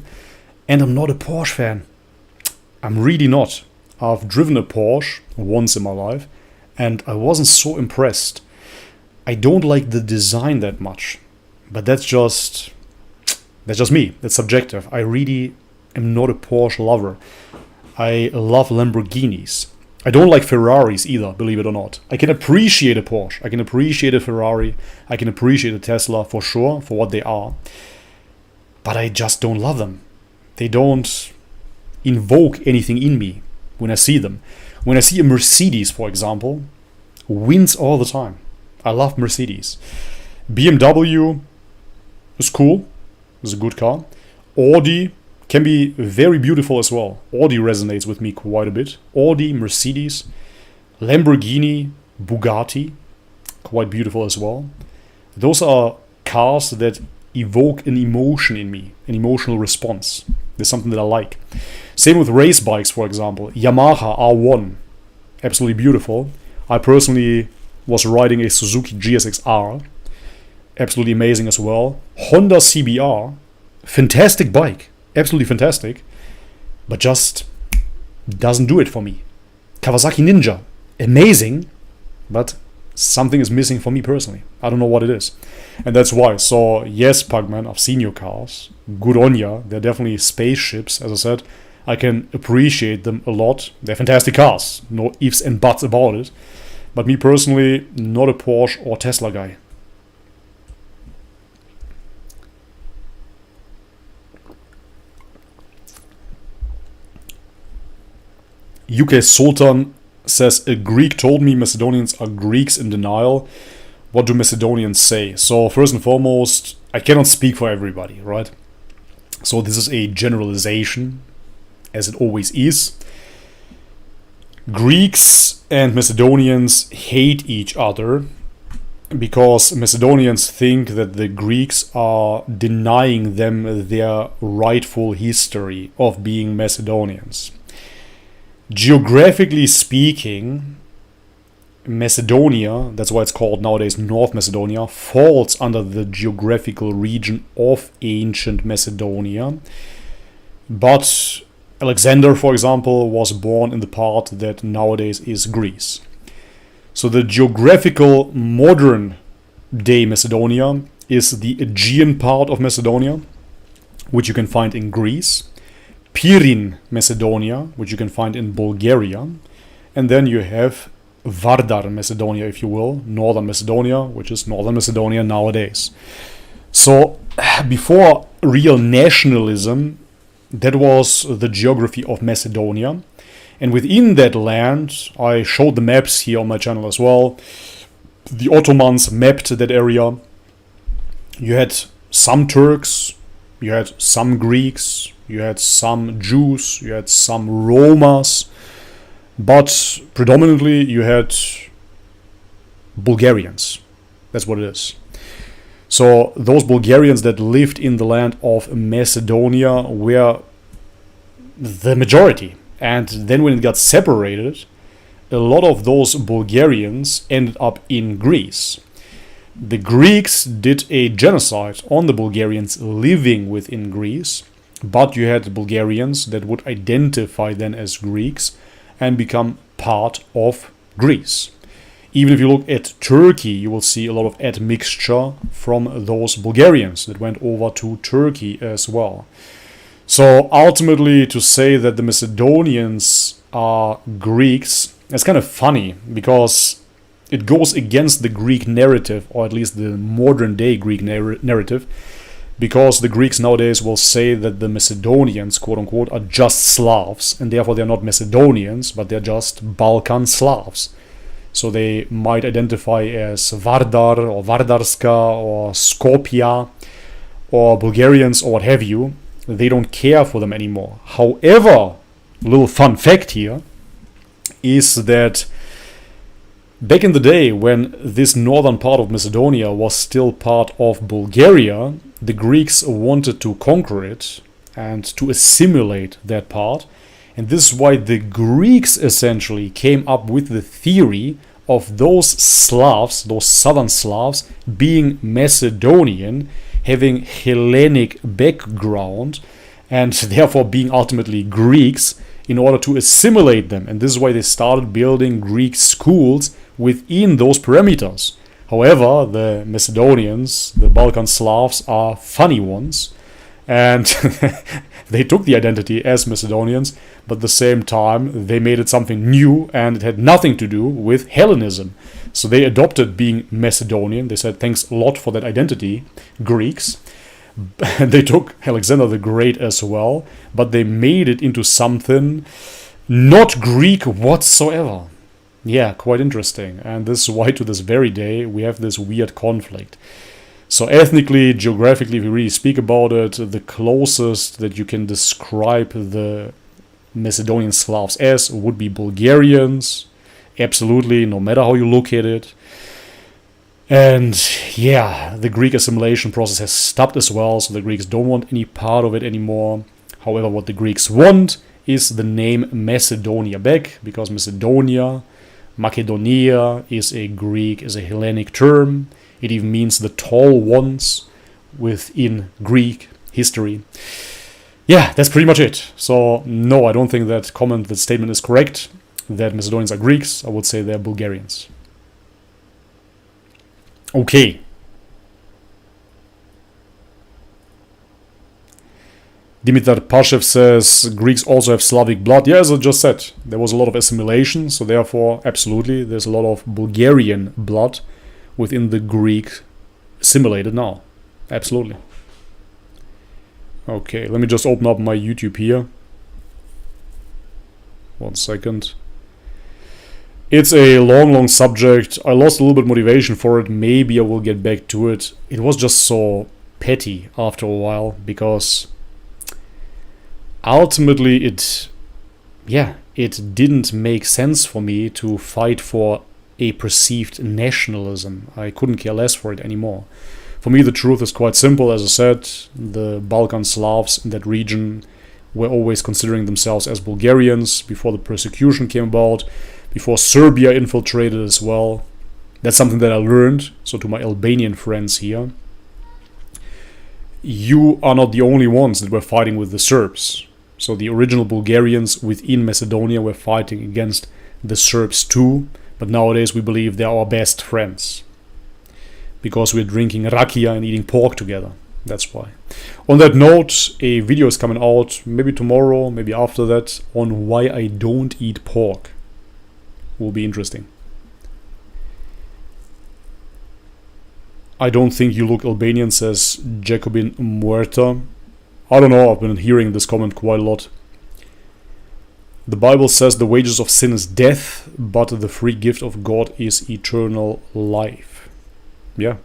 And I'm not a Porsche fan. I'm really not. I've driven a Porsche once in my life, and I wasn't so impressed. I don't like the design that much, but that's just me. That's subjective. I really am not a Porsche lover. I love Lamborghinis. I don't like Ferraris either, believe it or not. I can appreciate a Porsche. I can appreciate a Ferrari. I can appreciate a Tesla for sure, for what they are. But I just don't love them. They don't invoke anything in me when I see them. When I see a Mercedes, for example, wins all the time. I love Mercedes. BMW is cool. It's a good car. Audi can be very beautiful as well. Audi resonates with me quite a bit. Audi, Mercedes, Lamborghini, Bugatti, quite beautiful as well. Those are cars that evoke an emotion in me, an emotional response. There's something that I like. Same with race bikes, for example. Yamaha R1, absolutely beautiful. I personally was riding a Suzuki GSX-R, absolutely amazing as well. Honda CBR, fantastic bike, absolutely fantastic, but just doesn't do it for me. Kawasaki Ninja, amazing, but something is missing for me personally. I don't know what it is. And that's why. So yes, Pugman, I've seen your cars. Good on ya. They're definitely spaceships. As I said, I can appreciate them a lot. They're fantastic cars. No ifs and buts about it. But me personally, not a Porsche or Tesla guy. UK Sultan says, a Greek told me Macedonians are Greeks in denial. What do Macedonians say? So first and foremost, I cannot speak for everybody, right? So this is a generalization, as it always is. Greeks and Macedonians hate each other because Macedonians think that the Greeks are denying them their rightful history of being Macedonians. Geographically speaking, Macedonia, that's why it's called nowadays North Macedonia, falls under the geographical region of ancient Macedonia. But Alexander, for example, was born in the part that nowadays is Greece. So the geographical modern day Macedonia is the Aegean part of Macedonia, which you can find in Greece. Pirin Macedonia, which you can find in Bulgaria. And then you have Vardar Macedonia, if you will, Northern Macedonia, which is Northern Macedonia nowadays. So before real nationalism, that was the geography of Macedonia. And within that land, I showed the maps here on my channel as well. The Ottomans mapped that area. You had some Turks, you had some Greeks, you had some Jews, you had some Romas, but predominantly you had Bulgarians. That's what it is. So those Bulgarians that lived in the land of Macedonia were the majority. And then when it got separated, a lot of those Bulgarians ended up in Greece. The Greeks did a genocide on the Bulgarians living within Greece, but you had Bulgarians that would identify then as Greeks and become part of Greece. Even if you look at Turkey, you will see a lot of admixture from those Bulgarians that went over to Turkey as well. So ultimately, to say that the Macedonians are Greeks, it's kind of funny because it goes against the Greek narrative, or at least the modern day Greek narrative, because the Greeks nowadays will say that the Macedonians, quote unquote, are just Slavs, and therefore they're not Macedonians, but they're just Balkan Slavs. So they might identify as Vardar or Vardarska or Skopje or Bulgarians or what have you. They don't care for them anymore. However, a little fun fact here is that back in the day when this northern part of Macedonia was still part of Bulgaria, the Greeks wanted to conquer it and to assimilate that part. And this is why the Greeks essentially came up with the theory of those Slavs, those southern Slavs, being Macedonian, having Hellenic background, and therefore being ultimately Greeks in order to assimilate them. And this is why they started building Greek schools within those parameters. However, the Macedonians, the Balkan Slavs, are funny ones, and they took the identity as Macedonians, but at the same time they made it something new, and it had nothing to do with Hellenism. So they adopted being Macedonian. They said, thanks a lot for that identity, Greeks. And they took Alexander the Great as well, but they made it into something not Greek whatsoever. yeah, quite interesting. And this is why to this very day we have this weird conflict. So ethnically, geographically, if you really speak about it, the closest that you can describe the Macedonian Slavs as would be Bulgarians. Absolutely, no matter how you look at it. And yeah, the Greek assimilation process has stopped as well, so the Greeks don't want any part of it anymore. However, what the Greeks want is the name Macedonia back, because Macedonia, Macedonia is a Greek, is a Hellenic term. It even means the tall ones within Greek history. Yeah, that's pretty much it. So no, I don't think that statement is correct, that Macedonians are Greeks. I would say they're Bulgarians. Okay. Dimitar Pashev says Greeks also have Slavic blood. Yeah, as I just said, there was a lot of assimilation, so therefore, absolutely, there's a lot of Bulgarian blood within the Greek assimilated now. Absolutely. Okay, let me just open up my YouTube here. 1 second. It's a long subject. I lost a little bit motivation for it. Maybe I will get back to it. It was just so petty after a while, because ultimately it didn't make sense for me to fight for a perceived nationalism. I couldn't care less for it anymore. For me, the truth is quite simple. As I said, the Balkan Slavs in that region were always considering themselves as Bulgarians before the persecution came about, before Serbia infiltrated as well. That's something that I learned. So to my Albanian friends here, you are not the only ones that were fighting with the Serbs. So the original Bulgarians within Macedonia were fighting against the Serbs too, but nowadays we believe they're our best friends, because we're drinking rakia and eating pork together. That's why. On that note, a video is coming out, maybe tomorrow, maybe after that, on why I don't eat pork. Will be interesting. I don't think you look Albanian, says Jacobin Muerta. I don't know, I've been hearing this comment quite a lot. The Bible says the wages of sin is death, but the free gift of God is eternal life. Yeah.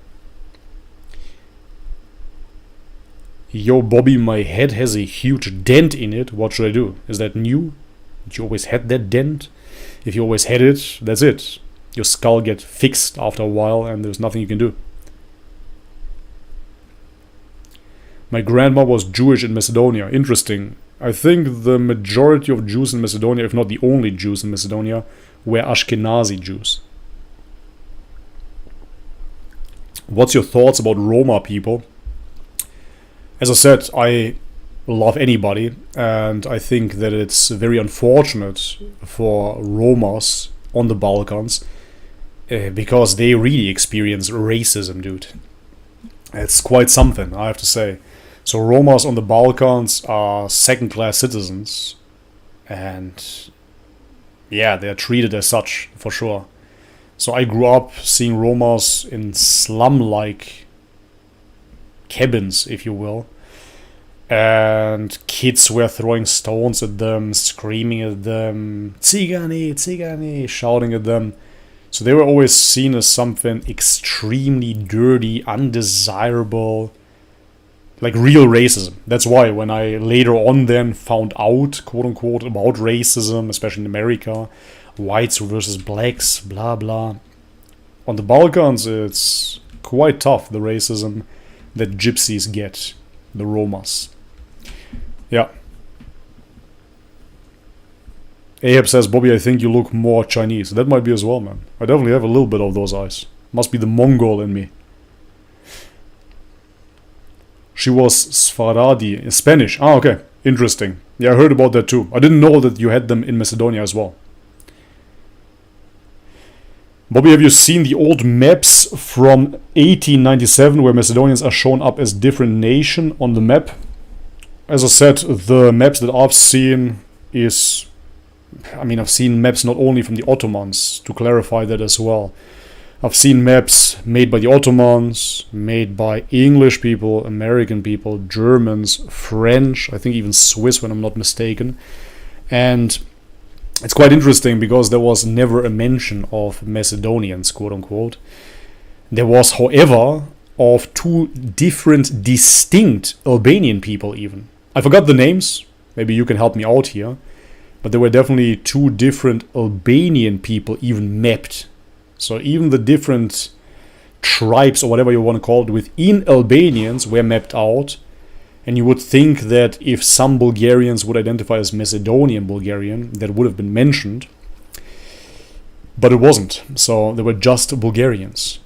Yo, Bobby, my head has a huge dent in it. What should I do? Is that new? Did you always had that dent? If you always had it, that's it. Your skull gets fixed after a while and there's nothing you can do. My grandma was Jewish in Macedonia. Interesting. I think the majority of Jews in Macedonia, if not the only Jews in Macedonia, were Ashkenazi Jews. What's your thoughts about Roma people? As I said, I love anybody, and I think that it's very unfortunate for Romas on the Balkans, because they really experience racism, dude. It's quite something, I have to say. So Romas on the Balkans are second-class citizens, and yeah, they're treated as such, for sure. So I grew up seeing Romas in slum-like cabins, if you will, and kids were throwing stones at them, screaming at them, "Tsigani, Tsigani," shouting at them. So they were always seen as something extremely dirty, undesirable, like real racism. That's why when I later on then found out, quote-unquote, about racism, especially in America, whites versus blacks, blah blah. On the Balkans, it's quite tough, the racism that gypsies get, the Romas. Yeah. Ahab says, Bobby, I think you look more Chinese. That might be as well, man. I definitely have a little bit of those eyes. Must be the Mongol in me. She was Sfaradi, Spanish. Ah, okay. Interesting. Yeah, I heard about that too. I didn't know that you had them in Macedonia as well. Bobby, have you seen the old maps from 1897 where Macedonians are shown up as different nation on the map? As I said, the maps that I've seen is... I've seen maps not only from the Ottomans, to clarify that as well. I've seen maps made by the Ottomans, made by English people, American people, Germans, French, I think even Swiss when I'm not mistaken. And It's quite interesting because there was never a mention of Macedonians, quote unquote. There was, however, of two different, distinct Albanian people even. I forgot the names, maybe you can help me out here, but there were definitely two different Albanian people even mapped. So even the different tribes, or whatever you want to call it, within Albanians were mapped out. And you would think that if some Bulgarians would identify as Macedonian Bulgarian, that would have been mentioned. But it wasn't. So they were just Bulgarians.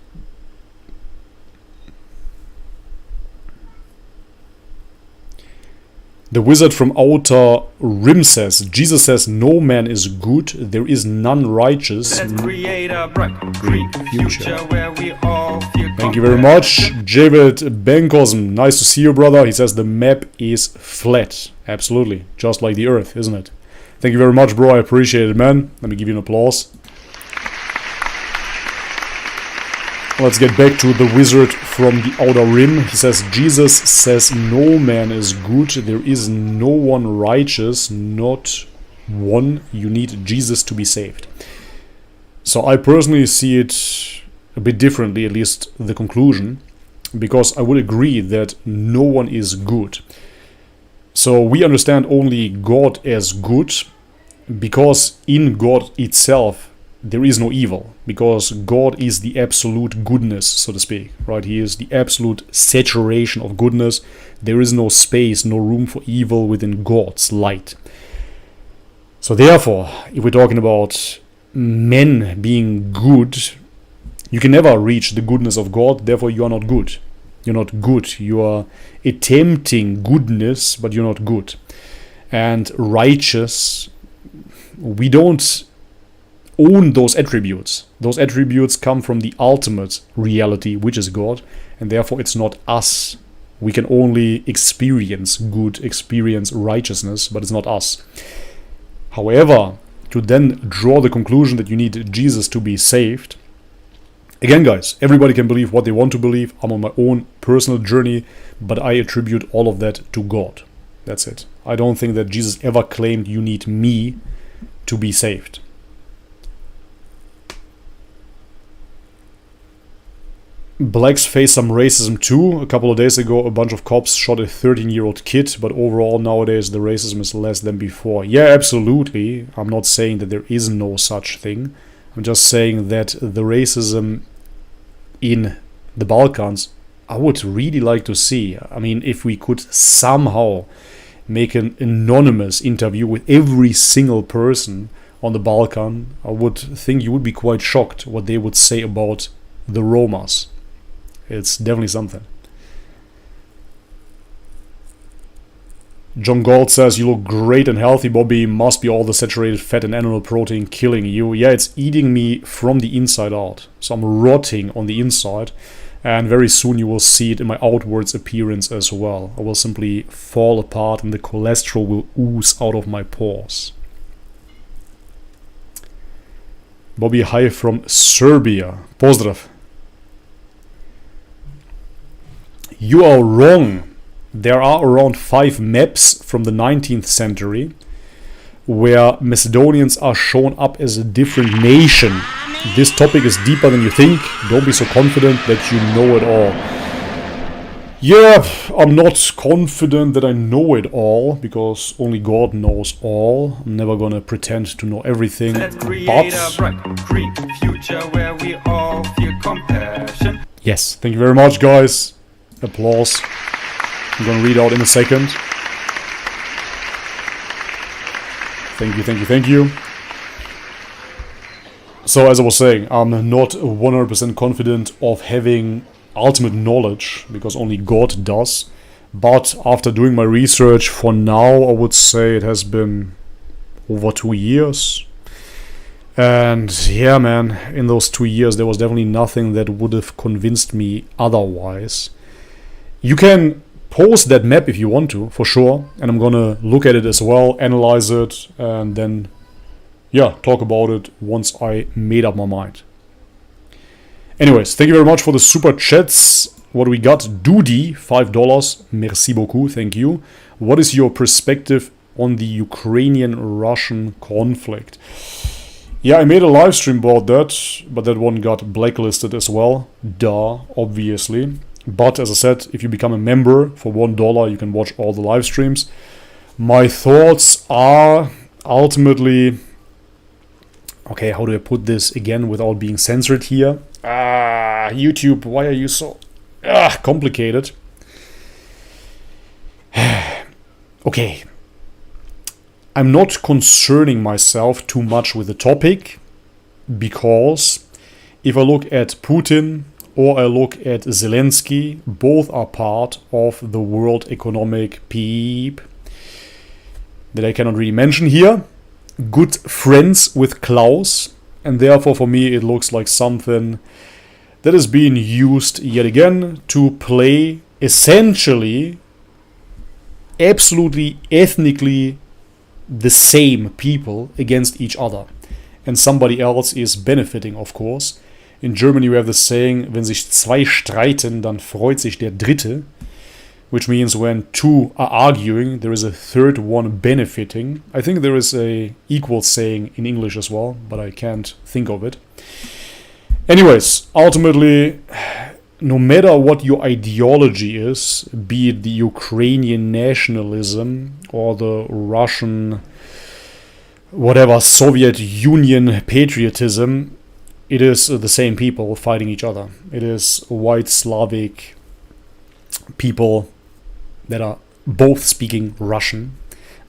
The wizard from Outer Rim says, Jesus says, no man is good, there is none righteous. Let's create a bright green future where we all feel Thank you very much. Javid Benkosm, nice to see you, brother. He says the map is flat. Absolutely. Just like the earth, isn't it? Thank you very much, bro. I appreciate it, man. Let me give you an applause. Let's get back to the wizard from the Outer Rim. He says, Jesus says no man is good, there is no one righteous, not one. You need Jesus to be saved. So I personally see it a bit differently, at least the conclusion, because I would agree that no one is good. So we understand only God as good because in God itself there is no evil, because God is the absolute goodness, so to speak, right? He is the absolute saturation of goodness. There is no space, no room for evil within God's light. So therefore, if we're talking about men being good, you can never reach the goodness of God, therefore you are not good. You're not good. You are attempting goodness, but you're not good. And righteous, we don't own those attributes. Those attributes come from the ultimate reality, which is God, and therefore it's not us. We can only experience good, experience righteousness, but it's not us. However, to then draw the conclusion that you need Jesus to be saved, again, guys, everybody can believe what they want to believe. I'm on my own personal journey, but I attribute all of that to God. That's it. I don't think that Jesus ever claimed you need me to be saved. Blacks face some racism too. A couple of days ago, a bunch of cops shot a 13-year-old kid, but overall nowadays the racism is less than before. Yeah, absolutely. I'm not saying that there is no such thing. I'm just saying that the racism in the Balkans, I would really like to see. I mean, if we could somehow make an anonymous interview with every single person on the Balkan, I would think you would be quite shocked what they would say about the Romas. It's definitely something. John Gold says, you look great and healthy, Bobby. Must be all the saturated fat and animal protein killing you. Yeah, it's eating me from the inside out. So I'm rotting on the inside. And very soon you will see it in my outwards appearance as well. I will simply fall apart and the cholesterol will ooze out of my pores. Bobby, hi from Serbia. Pozdrav. You are wrong. There are around 5 maps from the 19th century where Macedonians are shown up as a different nation. This topic is deeper than you think. Don't be so confident that you know it all. Yeah, I'm not confident that I know it all, because only God knows all. I'm never gonna pretend to know everything. Let's create a bright green future where we all feel compassion. Yes, thank you very much, guys. Applause. I'm gonna read out in a second. Thank you, thank you, thank you. So, as I was saying, I'm not 100% confident of having ultimate knowledge, because only God does. But after doing my research, for now, I would say it has been over 2 years. And yeah, man, in those 2 years, there was definitely nothing that would have convinced me otherwise. You can post that map if you want to, for sure. And I'm gonna look at it as well, analyze it, and then, yeah, talk about it once I made up my mind. Anyways, thank you very much for the super chats. What we got? Doody, $5. Merci beaucoup, thank you. What is your perspective on the Ukrainian-Russian conflict. Yeah, I made a live stream about that, but that one got blacklisted as well. Duh, obviously. But as I said, if you become a member for $1, you can watch all the live streams. My thoughts are ultimately... Okay, how do I put this again without being censored here? YouTube, why are you so complicated? Okay. I'm not concerning myself too much with the topic, because if I look at Putin or I look at Zelensky, both are part of the World Economic Peep that I cannot really mention here. Good friends with Klaus, and therefore for me it looks like something that is being used yet again to play essentially absolutely ethnically the same people against each other, and somebody else is benefiting, of course. In Germany we have the saying, wenn sich zwei streiten, dann freut sich der Dritte, which means when two are arguing, there is a third one benefiting. I think there is a equal saying in English as well, but I can't think of it. Anyways, ultimately, no matter what your ideology is, be it the Ukrainian nationalism or the Russian, whatever, Soviet Union patriotism, it is the same people fighting each other. It is white Slavic people that are both speaking Russian,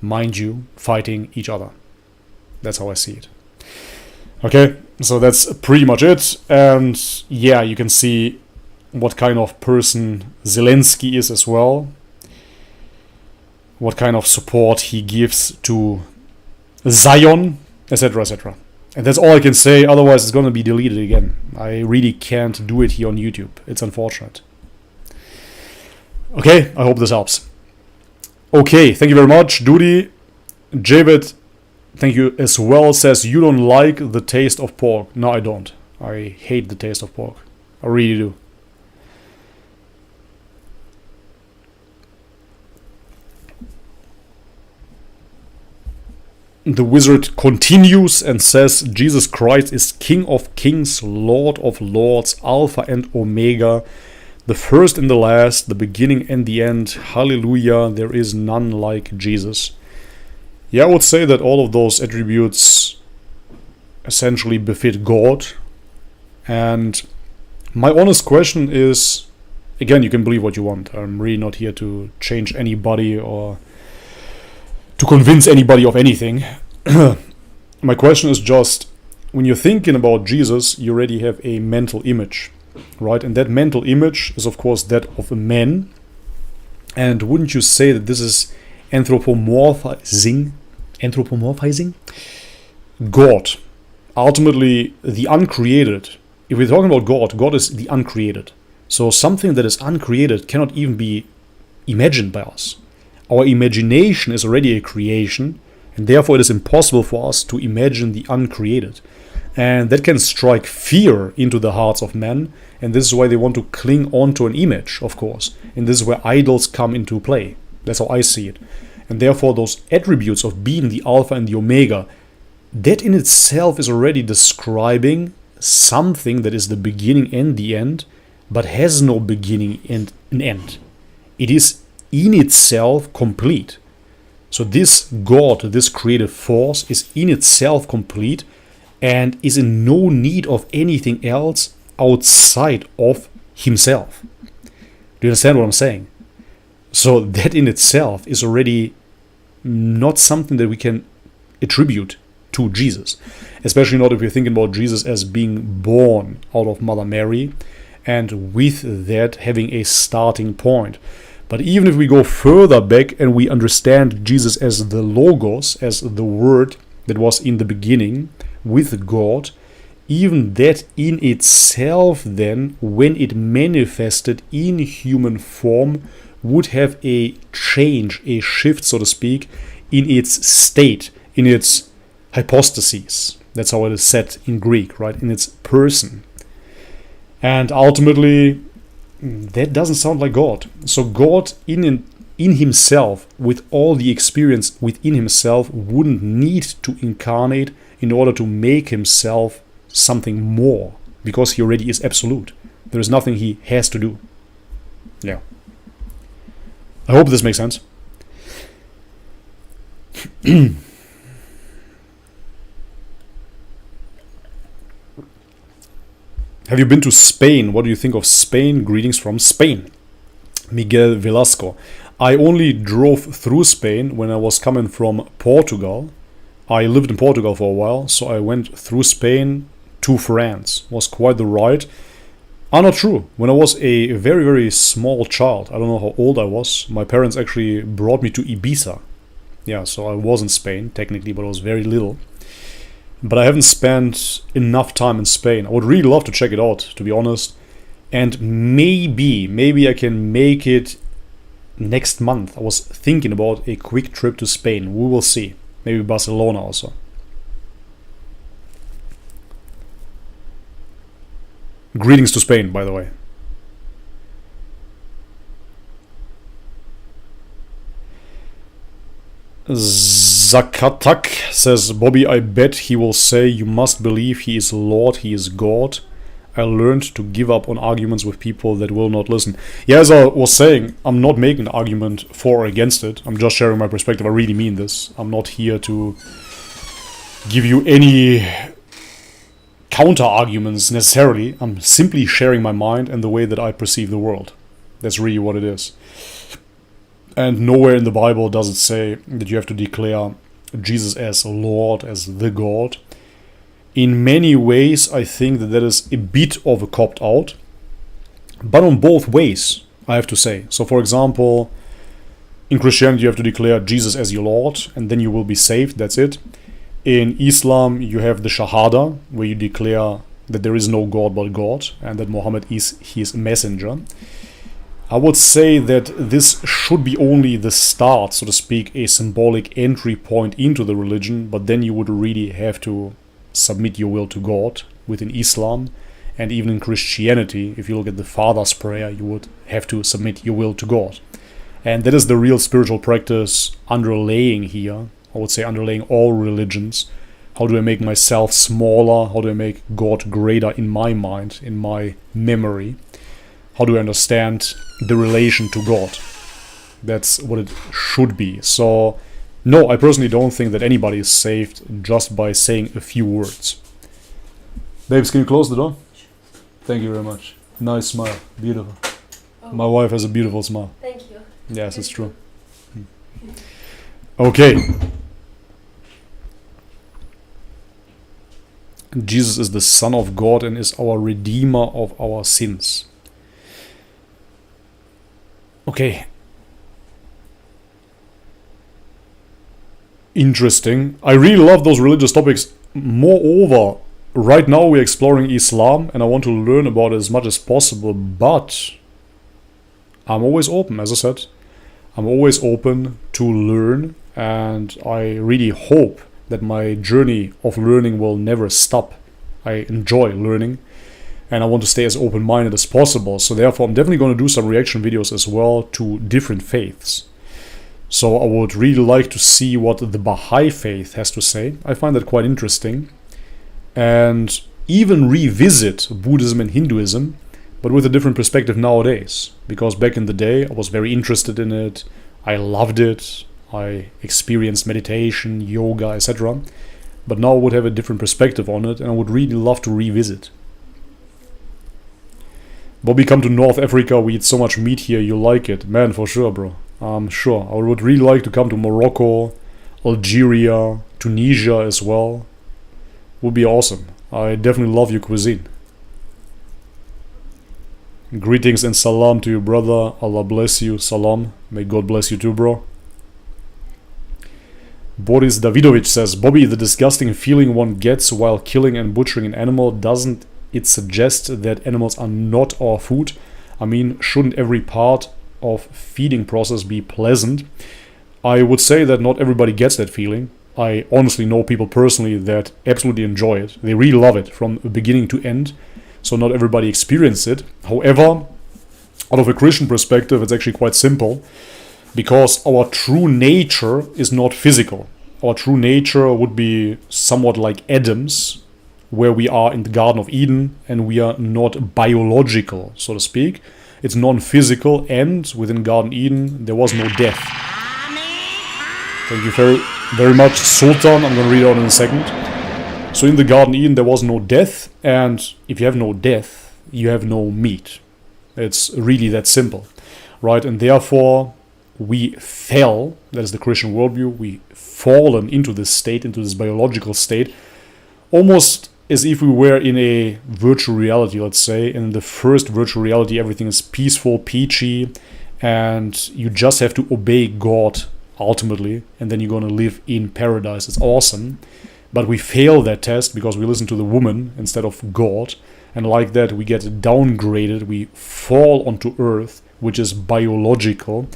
mind you, fighting each other. That's how I see it. Okay, so that's pretty much it. And yeah, you can see what kind of person Zelensky is as well. What kind of support he gives to Zion, etc., etc. And that's all I can say, otherwise it's gonna be deleted again. I really can't do it here on YouTube. It's unfortunate. Okay, I hope this helps. Okay, thank you very much. Duty, Javid, thank you as well, says you don't like the taste of pork. No, I don't. I hate the taste of pork. I really do. The wizard continues and says, Jesus Christ is King of Kings, Lord of Lords, Alpha and Omega, the first and the last, the beginning and the end. Hallelujah, there is none like Jesus. Yeah, I would say that all of those attributes essentially befit God. And my honest question is, again, you can believe what you want. I'm really not here to change anybody or to convince anybody of anything. My question is just, when you're thinking about Jesus, you already have a mental image, right? And that mental image is, of course, that of a man. And wouldn't you say that this is anthropomorphizing God? Ultimately, the uncreated. If we're talking about God, God is the uncreated. So something that is uncreated cannot even be imagined by us. Our imagination is already a creation, and therefore it is impossible for us to imagine the uncreated. And that can strike fear into the hearts of men, and this is why they want to cling on to an image, of course. And this is where idols come into play. That's how I see it. And therefore those attributes of being the Alpha and the Omega, that in itself is already describing something that is the beginning and the end, but has no beginning and an end. It is in itself complete. So this God, this creative force, is in itself complete and is in no need of anything else outside of himself. Do you understand what I'm saying? So that in itself is already not something that we can attribute to Jesus. Especially not if you're thinking about Jesus as being born out of Mother Mary, and with that having a starting point. But even if we go further back and we understand Jesus as the Logos, as the Word that was in the beginning with God, even that in itself then, when it manifested in human form, would have a change, a shift, so to speak, in its state, in its hypostases. That's how it is said in Greek, right? In its person. And ultimately, that doesn't sound like God. So God in in himself, with all the experience within himself, wouldn't need to incarnate in order to make himself something more, because he already is absolute. There is nothing he has to do. Yeah. I hope this makes sense. Have you been to Spain? What do you think of Spain? Greetings from Spain. Miguel Velasco. I only drove through Spain when I was coming from Portugal. I lived in Portugal for a while, so I went through Spain to France. It was quite the ride. Not true. When I was a very, very small child, I don't know how old I was, my parents actually brought me to Ibiza. Yeah, so I was in Spain, technically, but I was very little. But I haven't spent enough time in Spain. I would really love to check it out, to be honest. And maybe I can make it next month. I was thinking about a quick trip to Spain. We will see. Maybe Barcelona also. Greetings to Spain, by the way. Zakatak says, Bobby, I bet he will say you must believe he is Lord, he is God. I learned to give up on arguments with people that will not listen. Yeah, as I was saying, I'm not making an argument for or against it. I'm just sharing my perspective. I really mean this. I'm not here to give you any counter arguments necessarily. I'm simply sharing my mind and the way that I perceive the world. That's really what it is. And nowhere in the Bible does it say that you have to declare Jesus as Lord, as the God. In many ways, I think that is a bit of a copped out, but on both ways, I have to say. So, for example, in Christianity, you have to declare Jesus as your Lord, and then you will be saved, that's it. In Islam, you have the Shahada, where you declare that there is no God but God, and that Muhammad is his messenger. I would say that this should be only the start, so to speak, a symbolic entry point into the religion, but then you would really have to submit your will to God within Islam. And even in Christianity, if you look at the Father's Prayer, you would have to submit your will to God. And that is the real spiritual practice underlaying here. I would say underlaying all religions. How do I make myself smaller? How do I make God greater in my mind, in my memory? How do I understand the relation to God? That's what it should be. So, no, I personally don't think that anybody is saved just by saying a few words. Babes, can you close the door? Thank you very much. Nice smile. Beautiful. Oh. My wife has a beautiful smile. Thank you. Yes, it's true. Okay. Jesus is the Son of God and is our Redeemer of our sins. Okay. Interesting. I really love those religious topics. Moreover, right now we're exploring Islam and I want to learn about it as much as possible, but I'm always open, as I said. I'm always open to learn, and I really hope that my journey of learning will never stop. I enjoy learning, and I want to stay as open-minded as possible. So therefore, I'm definitely going to do some reaction videos as well to different faiths. So I would really like to see what the Baha'i faith has to say. I find that quite interesting. And even revisit Buddhism and Hinduism, but with a different perspective nowadays. Because back in the day, I was very interested in it. I loved it. I experienced meditation, yoga, etc. But now I would have a different perspective on it, and I would really love to revisit. Bobby, come to North Africa, we eat so much meat here, you like it. Man, for sure, bro. I'm sure. I would really like to come to Morocco, Algeria, Tunisia as well. Would be awesome. I definitely love your cuisine. Greetings and salam to you, brother. Allah bless you. Salam. May God bless you too, bro. Boris Davidovich says, Bobby, the disgusting feeling one gets while killing and butchering an animal, doesn't it suggest that animals are not our food? I mean, shouldn't every part of feeding process be pleasant? I would say that not everybody gets that feeling. I honestly know people personally that absolutely enjoy it. They really love it from beginning to end. So not everybody experiences it. However, out of a Christian perspective, it's actually quite simple. because our true nature is not physical. Our true nature would be somewhat like Adam's, where we are in the Garden of Eden and we are not biological, so to speak. It's non-physical, and within Garden Eden there was no death. Thank you very much, Sultan. I'm going to read it out in a second. So in the Garden Eden there was no death, and if you have no death, you have no meat. It's really that simple, right? And therefore we fell, that is the Christian worldview, we fallen into this state, into this biological state, almost as if we were in a virtual reality, let's say. And in the first virtual reality, everything is peaceful, peachy, and you just have to obey God ultimately, and then you're going to live in paradise. It's awesome. But we fail that test because we listen to the woman instead of God, and like that we get downgraded, we fall onto earth, which is biological,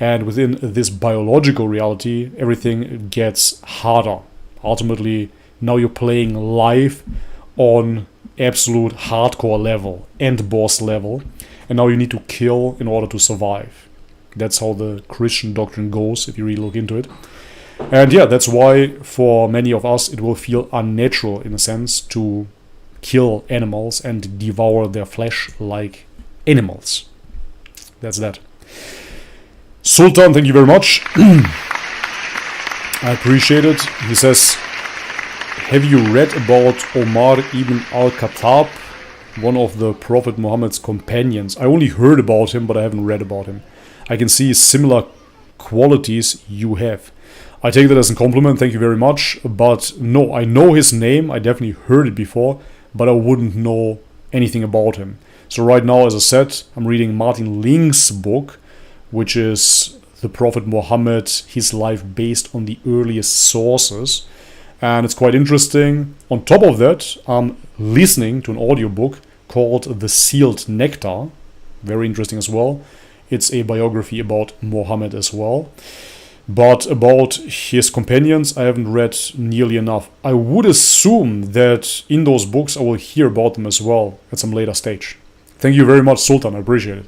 and within this biological reality everything gets harder. Ultimately, now you're playing live on absolute hardcore level, end boss level, and now you need to kill in order to survive. That's how the Christian doctrine goes, if you really look into it. And yeah, that's why for many of us it will feel unnatural, in a sense, to kill animals and devour their flesh like animals. That's that. Sultan, thank you very much. I appreciate it. He says, have you read about Omar ibn al-Khattab, one of the Prophet Muhammad's companions? I only heard about him, but I haven't read about him. I can see similar qualities you have. I take that as a compliment, thank you very much. But no, I know his name, I definitely heard it before, but I wouldn't know anything about him. So right now, as I said, I'm reading Martin Link's book, which is the Prophet Muhammad, his life based on the earliest sources. And it's quite interesting. On top of that, I'm listening to an audiobook called The Sealed Nectar. Very interesting as well. It's a biography about Muhammad as well. But about his companions, I haven't read nearly enough. I would assume that in those books I will hear about them as well at some later stage. Thank you very much, Sultan. I appreciate it.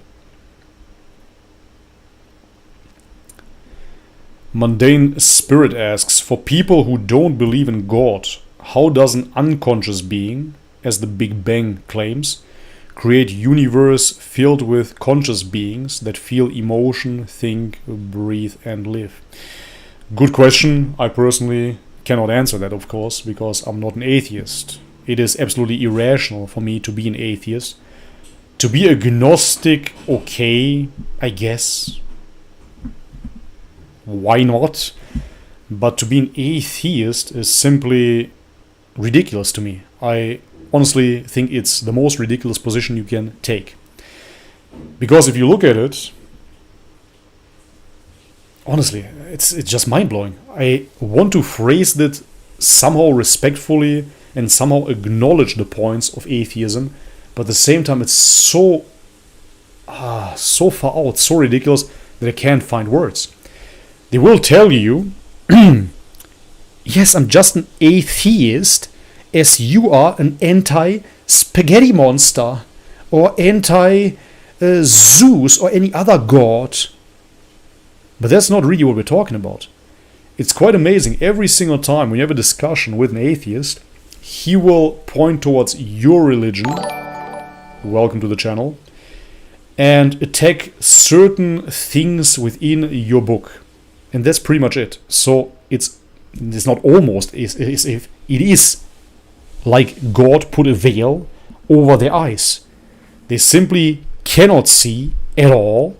Mundane Spirit asks, for people who don't believe in God, how does an unconscious being, as the Big Bang claims, create universe filled with conscious beings that feel emotion, think, breathe and live? Good question. I personally cannot answer that, of course, because I'm not an atheist. It is absolutely irrational for me to be an atheist. To be agnostic, okay, I guess. Why not? But to be an atheist is simply ridiculous to me. I honestly think it's the most ridiculous position you can take. Because if you look at it, honestly, it's just mind-blowing. I want to phrase it somehow respectfully and somehow acknowledge the points of atheism, but at the same time it's so far out, so ridiculous that I can't find words. They will tell you, yes, I'm just an atheist, as you are an anti-spaghetti monster or anti-Zeus or any other god. But that's not really what we're talking about. It's quite amazing. Every single time when you have a discussion with an atheist, he will point towards your religion, welcome to the channel, and attack certain things within your book. And that's pretty much it. So it's not almost, it is like God put a veil over their eyes. They simply cannot see at all,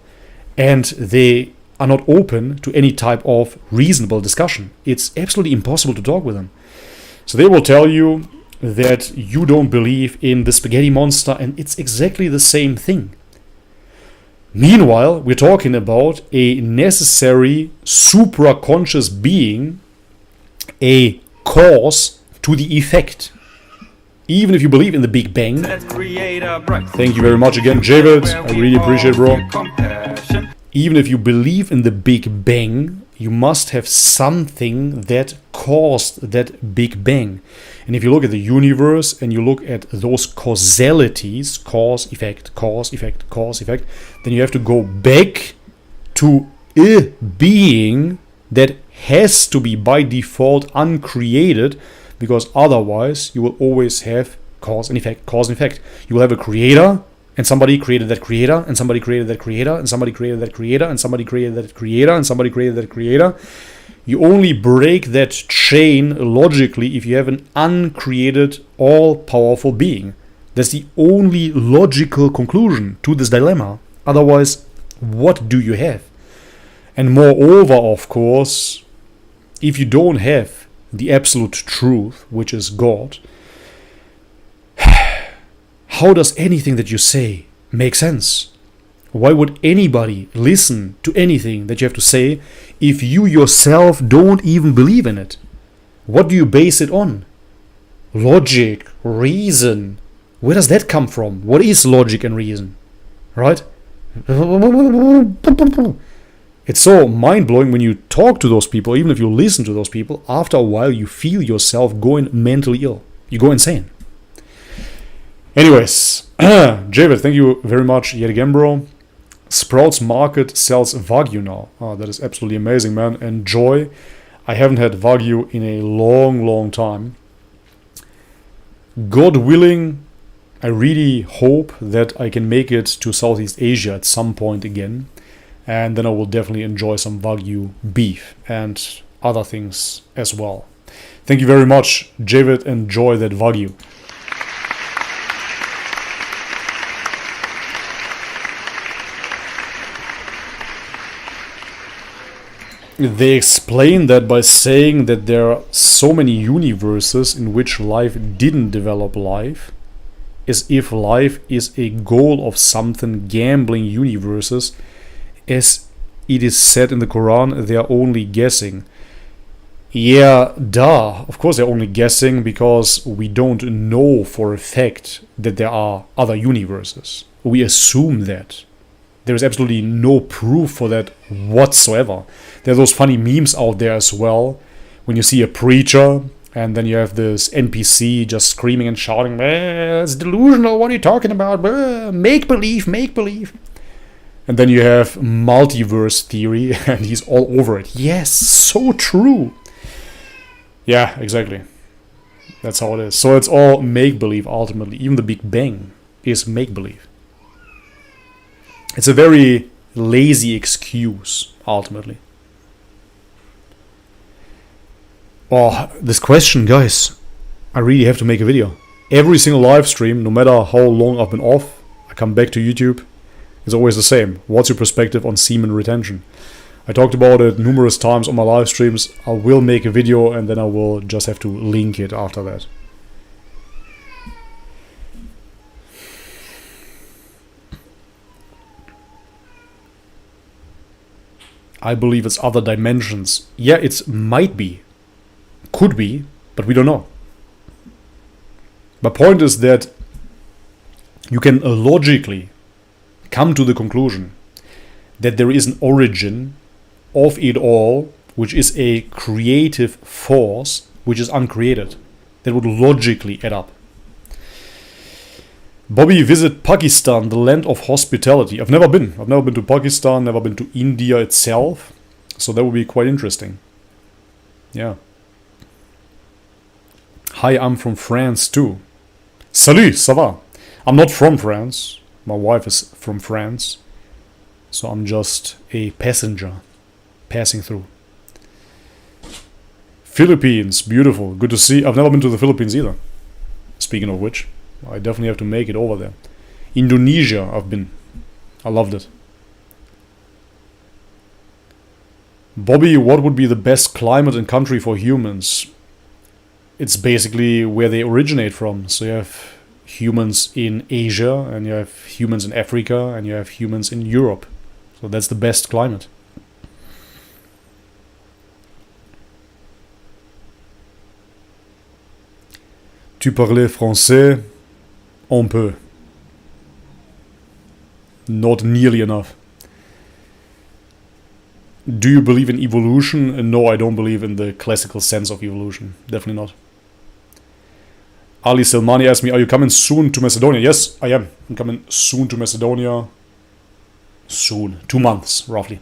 and they are not open to any type of reasonable discussion. It's absolutely impossible to talk with them. So they will tell you that you don't believe in the spaghetti monster, and it's exactly the same thing. Meanwhile, we're talking about a necessary supra-conscious being, a cause to the effect. Even if you believe in the Big Bang. Thank you very much again, Javid. I really appreciate it, bro. Even if you believe in the Big Bang, you must have something that caused that Big Bang. And if you look at the universe and you look at those causalities, cause, effect, then you have to go back to a being that has to be by default uncreated, because otherwise you will always have cause and effect. You will have a creator, and somebody created that creator, and somebody created that creator, and somebody created that creator, and somebody created that creator, and somebody created that creator. You only break that chain logically if you have an uncreated, all-powerful being. That's the only logical conclusion to this dilemma. Otherwise, what do you have? And moreover, of course, if you don't have the absolute truth, which is God, how does anything that you say make sense? Why would anybody listen to anything that you have to say if you yourself don't even believe in it? What do you base it on? Logic, reason. Where does that come from? What is logic and reason? Right? It's so mind-blowing when you talk to those people, even if you listen to those people, after a while you feel yourself going mentally ill. You go insane. Anyways, Javid, thank you very much yet again, bro. Sprouts Market sells Wagyu now. Oh, that is absolutely amazing, man. Enjoy. I haven't had Wagyu in a long, long time. God willing, I really hope that I can make it to Southeast Asia at some point again. And then I will definitely enjoy some Wagyu beef and other things as well. Thank you very much, Javid. Enjoy that Wagyu. They explain that by saying that there are so many universes in which life didn't develop life, as if life is a goal of something, gambling universes. As it is said in the Quran, they are only guessing. Yeah, duh. Of course they're only guessing, because we don't know for a fact that there are other universes. We assume that. There is absolutely no proof for that whatsoever. There are those funny memes out there as well, when you see a preacher and then you have this NPC just screaming and shouting, it's delusional, what are you talking about? Make believe, make believe. And then you have multiverse theory and he's all over it. Yes, so true. Yeah, exactly. That's how it is. So it's all make-believe ultimately. Even the Big Bang is make-believe. It's a very lazy excuse, ultimately. Oh, this question, guys. I really have to make a video. Every single live stream, no matter how long I've been off, I come back to YouTube. It's always the same. What's your perspective on semen retention? I talked about it numerous times on my live streams. I will make a video and then I will just have to link it after that. I believe it's other dimensions. Yeah, it might be. Could be, but we don't know. My point is that you can logically come to the conclusion that there is an origin of it all, which is a creative force which is uncreated. That would logically add up. Bobby, visit Pakistan, the land of hospitality. I've never been. I've never been to Pakistan, never been to India itself. So that would be quite interesting. Yeah. Hi, I'm from France too. Salut, ça va? I'm not from France. My wife is from France. So I'm just a passenger passing through. Philippines, beautiful. Good to see. I've never been to the Philippines either. Speaking of which, I definitely have to make it over there. Indonesia, I've been. I loved it. Bobby, what would be the best climate and country for humans? It's basically where they originate from. So you have humans in Asia, and you have humans in Africa, and you have humans in Europe. So that's the best climate. Tu parlais français? Un peu. Not nearly enough. Do you believe in evolution? No, I don't believe in the classical sense of evolution. Definitely not. Ali Selmani asked me, are you coming soon to Macedonia? Yes, I am. I'm coming soon to Macedonia. Soon. 2 months, roughly.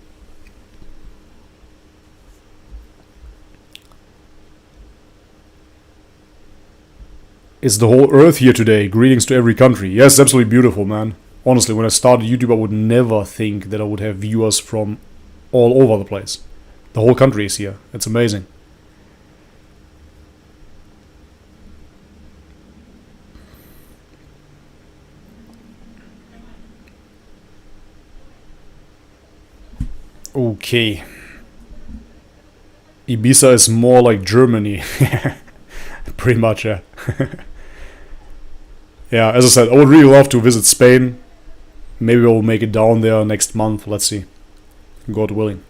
Is the whole earth here today? Greetings to every country. Yes, absolutely beautiful, man. Honestly, when I started YouTube, I would never think that I would have viewers from all over the place. The whole country is here. It's amazing. Okay. Ibiza is more like Germany. Pretty much, yeah. Yeah, as I said, I would really love to visit Spain. Maybe we'll make it down there next month. Let's see. God willing.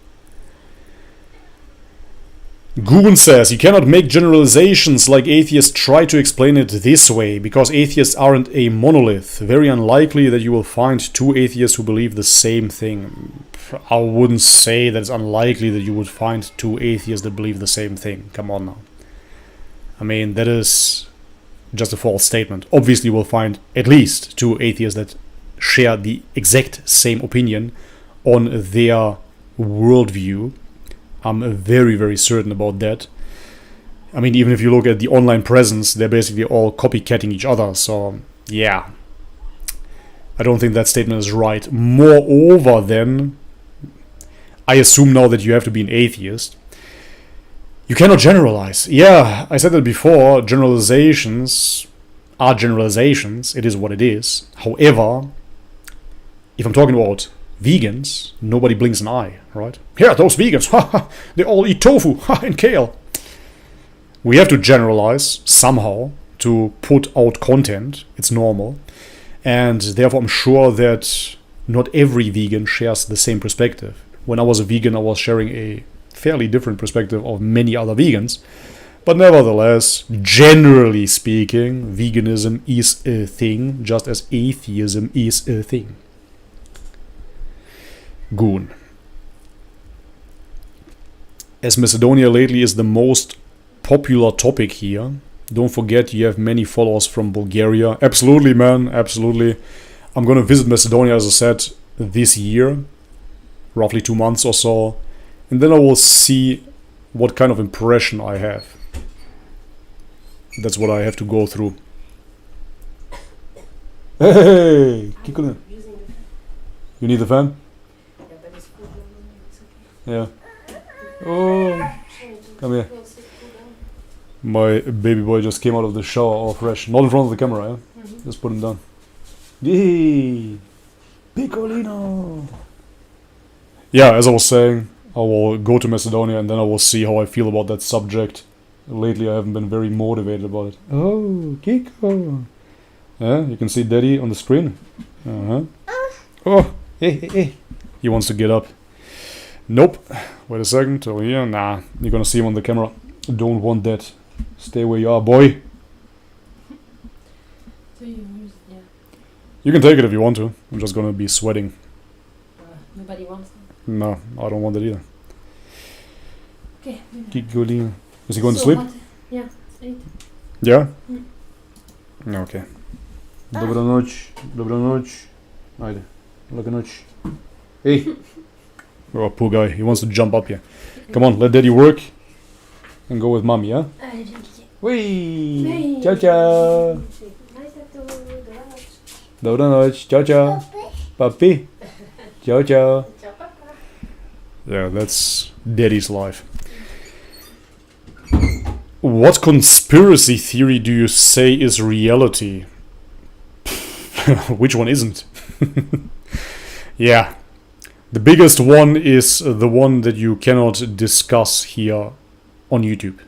Goon says, you cannot make generalizations like atheists try to explain it this way, because atheists aren't a monolith. Very unlikely that you will find two atheists who believe the same thing. I wouldn't say that it's unlikely that you would find two atheists that believe the same thing. Come on now. I mean, that is just a false statement. Obviously, you will find at least two atheists that share the exact same opinion on their worldview. I'm very, very certain about that. I mean, even if you look at the online presence, they're basically all copycatting each other. So, yeah. I don't think that statement is right. Moreover, then, I assume now that you have to be an atheist. You cannot generalize. Yeah, I said that before. Generalizations are generalizations. It is what it is. However, if I'm talking about vegans, nobody blinks an eye, right? Yeah, those vegans, they all eat tofu and kale. We have to generalize somehow to put out content. It's normal. And therefore, I'm sure that not every vegan shares the same perspective. When I was a vegan, I was sharing a fairly different perspective of many other vegans. But nevertheless, generally speaking, veganism is a thing, just as atheism is a thing. Goon. As Macedonia lately is the most popular topic here, don't forget you have many followers from Bulgaria. Absolutely, man, absolutely. I'm gonna visit Macedonia, as I said, this year, roughly 2 months or so, and then I will see what kind of impression I have. That's what I have to go through. Hey, Kikule. You need the fan? Yeah. Oh, come here. My baby boy just came out of the shower all fresh. Not in front of the camera, yeah? Just put him down. Yay! Piccolino! Yeah, as I was saying, I will go to Macedonia and then I will see how I feel about that subject. Lately I haven't been very motivated about it. Oh, Kiko! Yeah, you can see Daddy on the screen. Uh-huh. Oh, hey. He wants to get up. Nope. Wait a second. Till here. Nah. You're gonna see him on the camera. Don't want that. Stay where you are, boy. So you use it, yeah. You can take it if you want to. I'm just gonna be sweating. Nobody wants that. No, I don't want it either. Okay. Gigolino. Is he going to So sleep? what? Yeah, it's 8. Yeah? Mm. Okay. Добра ночь. Добра ночь. Айде. Лека ночь. Hey. Oh, poor guy. He wants to jump up here. Come on, let Daddy work. And go with Mommy, yeah? Whee! Ciao, ciao. Добра ночь. Ciao, ciao. Papi. Ciao, ciao. Yeah, that's Daddy's life. What conspiracy theory do you say is reality? Which one isn't? Yeah. The biggest one is the one that you cannot discuss here on YouTube.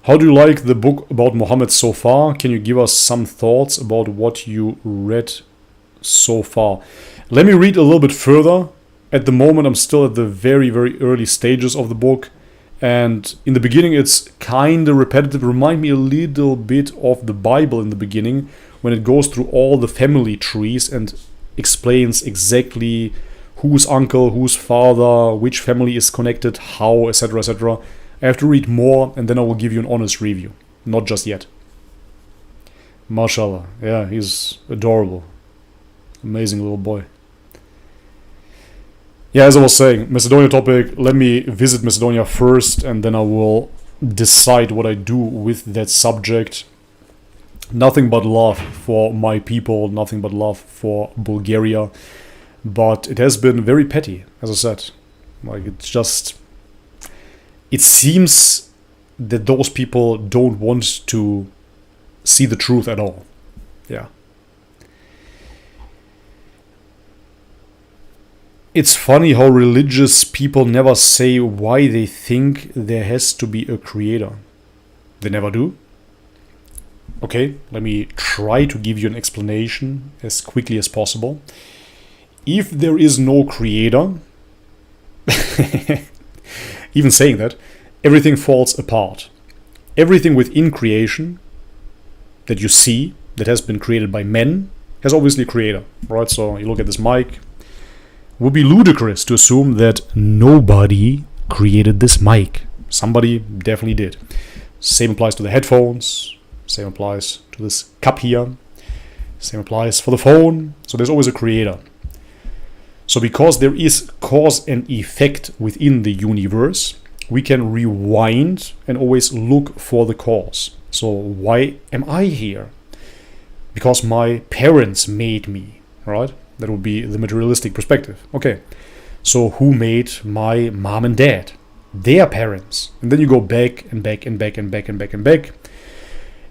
How do you like the book about Muhammad so far? Can you give us some thoughts about what you read so far? Let me read a little bit further. At the moment, I'm still at the very, very early stages of the book. And in the beginning, it's kind of repetitive. Remind me a little bit of the Bible in the beginning, when it goes through all the family trees and explains exactly whose uncle, whose father, which family is connected, how, etc., etc. I have to read more, and then I will give you an honest review. Not just yet. Mashallah. Yeah, he's adorable. Amazing little boy. Yeah, as I was saying, Macedonia topic. Let me visit Macedonia first, and then I will decide what I do with that subject. Nothing but love for my people, nothing but love for Bulgaria. But it has been very petty, as I said. Like, it seems that those people don't want to see the truth at all. Yeah. It's funny how religious people never say why they think there has to be a creator. They never do. Okay, let me try to give you an explanation as quickly as possible. If there is no creator, even saying that, everything falls apart. Everything within creation that you see, that has been created by men, has obviously a creator, right? So you look at this mic. It would be ludicrous to assume that nobody created this mic. Somebody definitely did. Same applies to the headphones. Same applies to this cup here. Same applies for the phone. So there's always a creator. So because there is cause and effect within the universe, we can rewind and always look for the cause. So why am I here? Because my parents made me, right? That would be the materialistic perspective. Okay, so who made my mom and dad? Their parents. And then you go back and back and back and back and back and back.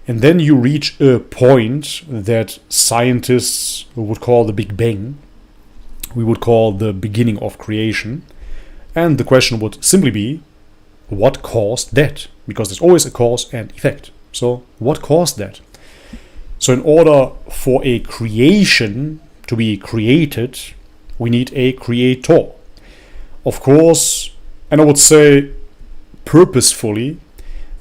And then you reach a point that scientists would call the Big Bang. We would call the beginning of creation. And the question would simply be, what caused that? Because there's always a cause and effect. So what caused that? So in order for a creation to be created, we need a creator. Of course, and I would say purposefully,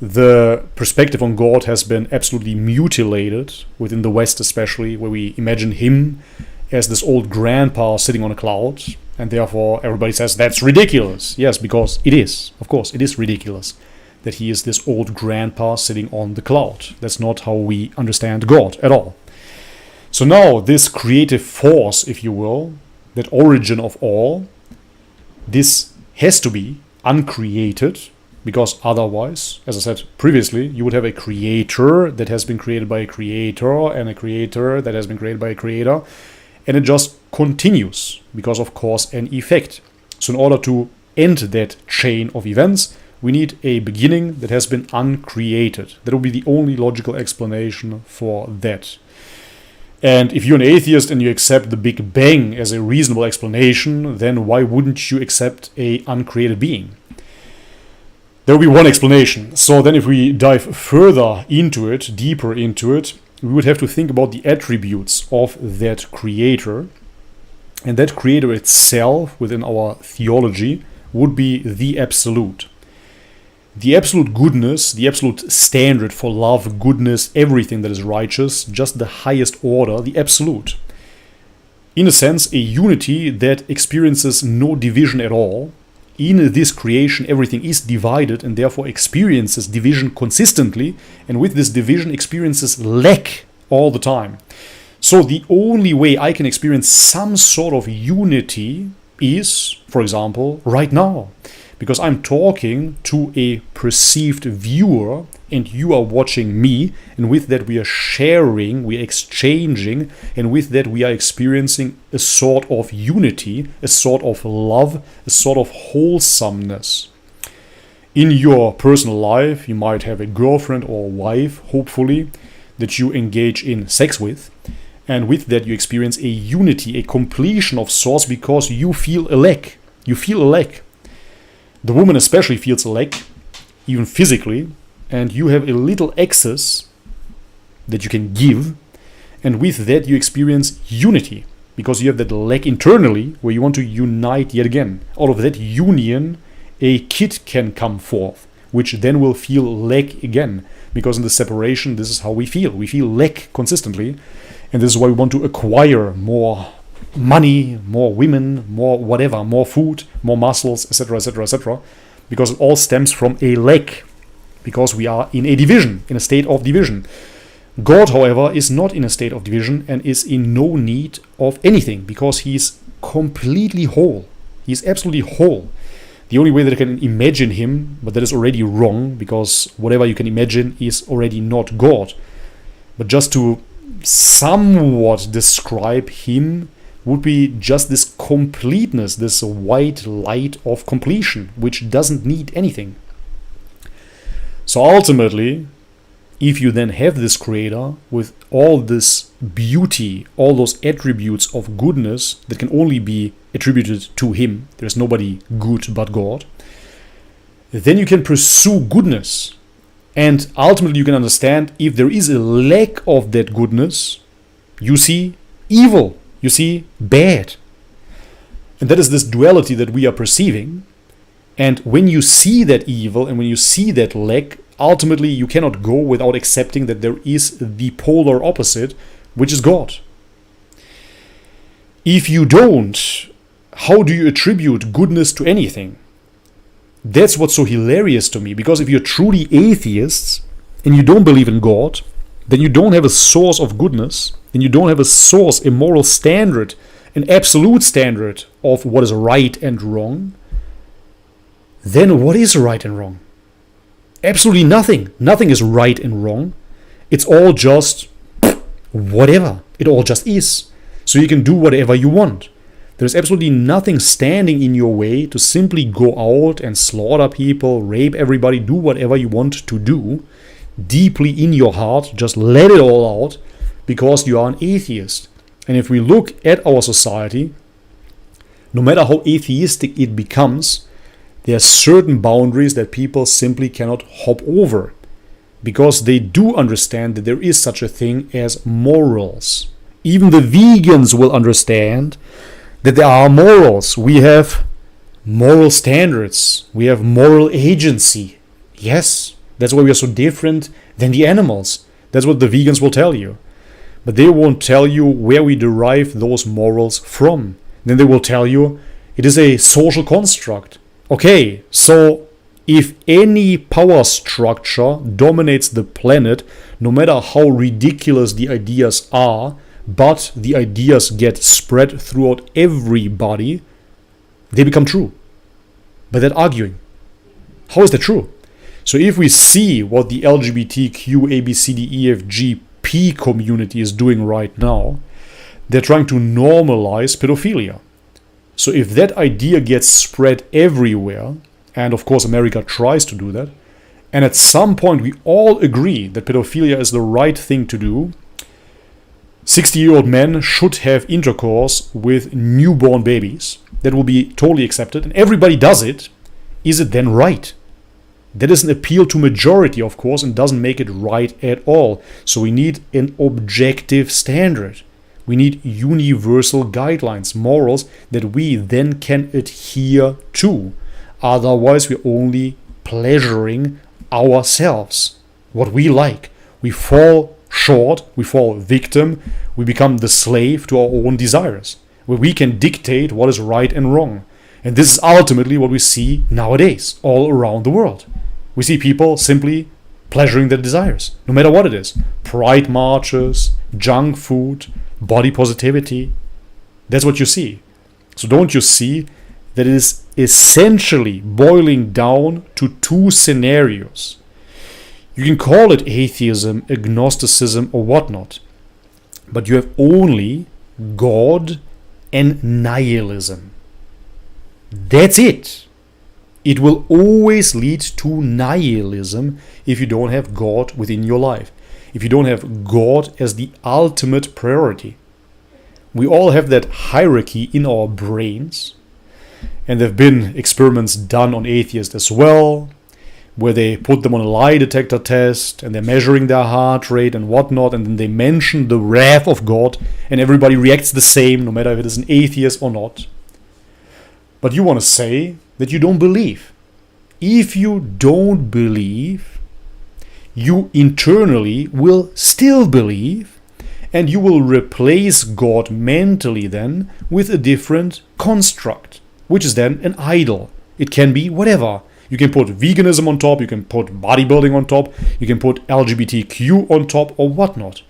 the perspective on God has been absolutely mutilated within the West, especially, where we imagine him as this old grandpa sitting on a cloud, and therefore everybody says that's ridiculous. Yes, because it is. Of course, it is ridiculous that he is this old grandpa sitting on the cloud. That's not how we understand God at all. So now this creative force, if you will, that origin of all, this has to be uncreated, because otherwise, as I said previously, you would have a creator that has been created by a creator and a creator that has been created by a creator, and it just continues because of cause and effect. So in order to end that chain of events, we need a beginning that has been uncreated. That would be the only logical explanation for that. And if you're an atheist and you accept the Big Bang as a reasonable explanation, then why wouldn't you accept a uncreated being? There will be one explanation. So then if we dive further into it, deeper into it, we would have to think about the attributes of that creator. And that creator itself, within our theology, would be the absolute. The absolute goodness, the absolute standard for love, goodness, everything that is righteous, just the highest order, the absolute. In a sense, a unity that experiences no division at all. In this creation, everything is divided and therefore experiences division consistently, and with this division experiences lack all the time. So the only way I can experience some sort of unity is, for example, right now. Because I'm talking to a perceived viewer and you are watching me, and with that we are sharing, we are exchanging, and with that we are experiencing a sort of unity, a sort of love, a sort of wholesomeness. In your personal life, you might have a girlfriend or wife, hopefully, that you engage in sex with, and with that you experience a unity, a completion of sorts, because you feel a lack. You feel a lack. The woman especially feels a lack, even physically, and you have a little excess that you can give, and with that you experience unity, because you have that lack internally where you want to unite yet again. Out of that union, a kid can come forth, which then will feel lack again, because in the separation, this is how we feel. We feel lack consistently, and this is why we want to acquire more money, more women, more whatever, more food, more muscles, etc., etc., etc., because it all stems from a lack, because we are in a division, in a state of division. God, however, is not in a state of division and is in no need of anything, because he is completely whole. He is absolutely whole. The only way that I can imagine him, but that is already wrong, because whatever you can imagine is already not God. But just to somewhat describe him would be just this completeness, this white light of completion, which doesn't need anything. So ultimately, if you then have this creator with all this beauty, all those attributes of goodness that can only be attributed to him, there's nobody good but God, then you can pursue goodness. And ultimately you can understand if there is a lack of that goodness, you see evil, you see bad. And that is this duality that we are perceiving. And when you see that evil and when you see that lack, ultimately you cannot go without accepting that there is the polar opposite, which is God. If you don't, how do you attribute goodness to anything? That's what's so hilarious to me, because if you're truly atheists and you don't believe in God, then you don't have a source of goodness, and you don't have a source, a moral standard, an absolute standard of what is right and wrong. Then what is right and wrong? Absolutely nothing. Nothing is right and wrong. It's all just whatever. It all just is. So you can do whatever you want. There's absolutely nothing standing in your way to simply go out and slaughter people, rape everybody, do whatever you want to do. Deeply in your heart, just let it all out, because you are an atheist. And if we look at our society, no matter how atheistic it becomes, there are certain boundaries that people simply cannot hop over, because they do understand that there is such a thing as morals. Even the vegans will understand that there are morals. We have moral standards. We have moral agency. Yes, that's why we are so different than the animals. That's what the vegans will tell you. But they won't tell you where we derive those morals from. Then they will tell you it is a social construct. Okay, so if any power structure dominates the planet, no matter how ridiculous the ideas are, but the ideas get spread throughout everybody, they become true. By that arguing. How is that true? So if we see what the LGBTQ, ABCDEFGP community is doing right now, they're trying to normalize pedophilia. So if that idea gets spread everywhere, and of course America tries to do that, and at some point we all agree that pedophilia is the right thing to do, 60-year-old men should have intercourse with newborn babies. That will be totally accepted, and everybody does it. Is it then right? That is an appeal to majority, of course, and doesn't make it right at all. So we need an objective standard. We need universal guidelines, morals that we then can adhere to. Otherwise, we're only pleasuring ourselves, what we like. We fall short, we fall victim, we become the slave to our own desires, where we can dictate what is right and wrong. And this is ultimately what we see nowadays all around the world. We see people simply pleasuring their desires, no matter what it is. Pride marches, junk food, body positivity. That's what you see. So don't you see that it is essentially boiling down to two scenarios? You can call it atheism, agnosticism, or whatnot, but you have only God and nihilism. That's it. It will always lead to nihilism if you don't have God within your life. If you don't have God as the ultimate priority. We all have that hierarchy in our brains, and there have been experiments done on atheists as well, where they put them on a lie detector test and they're measuring their heart rate and whatnot, and then they mention the wrath of God, and everybody reacts the same, no matter if it is an atheist or not. But you want to say that you don't believe. If you don't believe, you internally will still believe, and you will replace God mentally then with a different construct, which is then an idol. It can be whatever. You can put veganism on top, you can put bodybuilding on top, you can put LGBTQ on top or whatnot.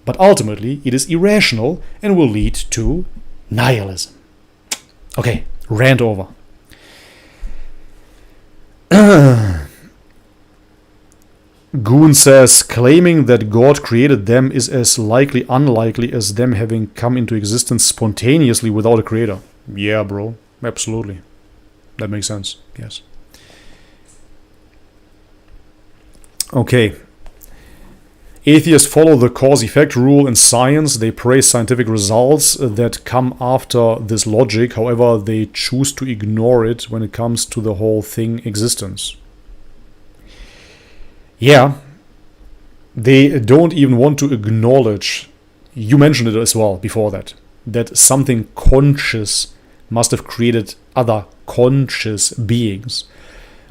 But ultimately, it is irrational and will lead to nihilism. Okay, rant over. Goon says, claiming that God created them is as likely unlikely as them having come into existence spontaneously without a creator. Yeah, bro. Absolutely. That makes sense. Yes. Okay. Atheists follow the cause-effect rule in science. They praise scientific results that come after this logic. However, they choose to ignore it when it comes to the whole thing existence. Yeah, they don't even want to acknowledge, you mentioned it as well before that something conscious must have created other conscious beings.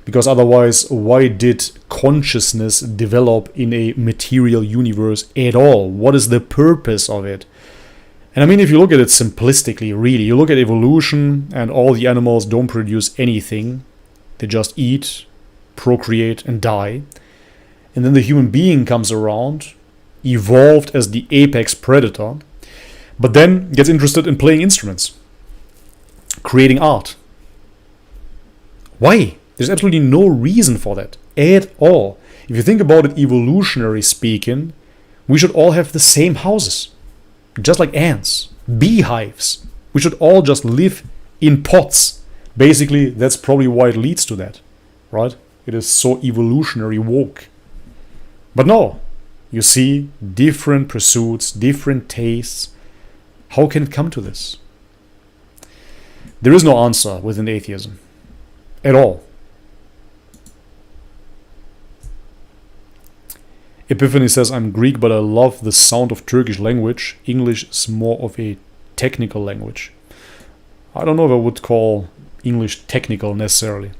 Because otherwise, why did consciousness develop in a material universe at all? What is the purpose of it? And I mean, if you look at it simplistically, really, you look at evolution and all the animals don't produce anything. They just eat, procreate, and die. And then the human being comes around, evolved as the apex predator, but then gets interested in playing instruments, creating art. Why? There's absolutely no reason for that at all. If you think about it evolutionary speaking, we should all have the same houses, just like ants, beehives. We should all just live in pots. Basically, that's probably why it leads to that, right? It is so evolutionary woke. But no, you see, different pursuits, different tastes. How can it come to this? There is no answer within atheism at all. Epiphany says, I'm Greek, but I love the sound of Turkish language. English is more of a technical language. I don't know if I would call English technical necessarily.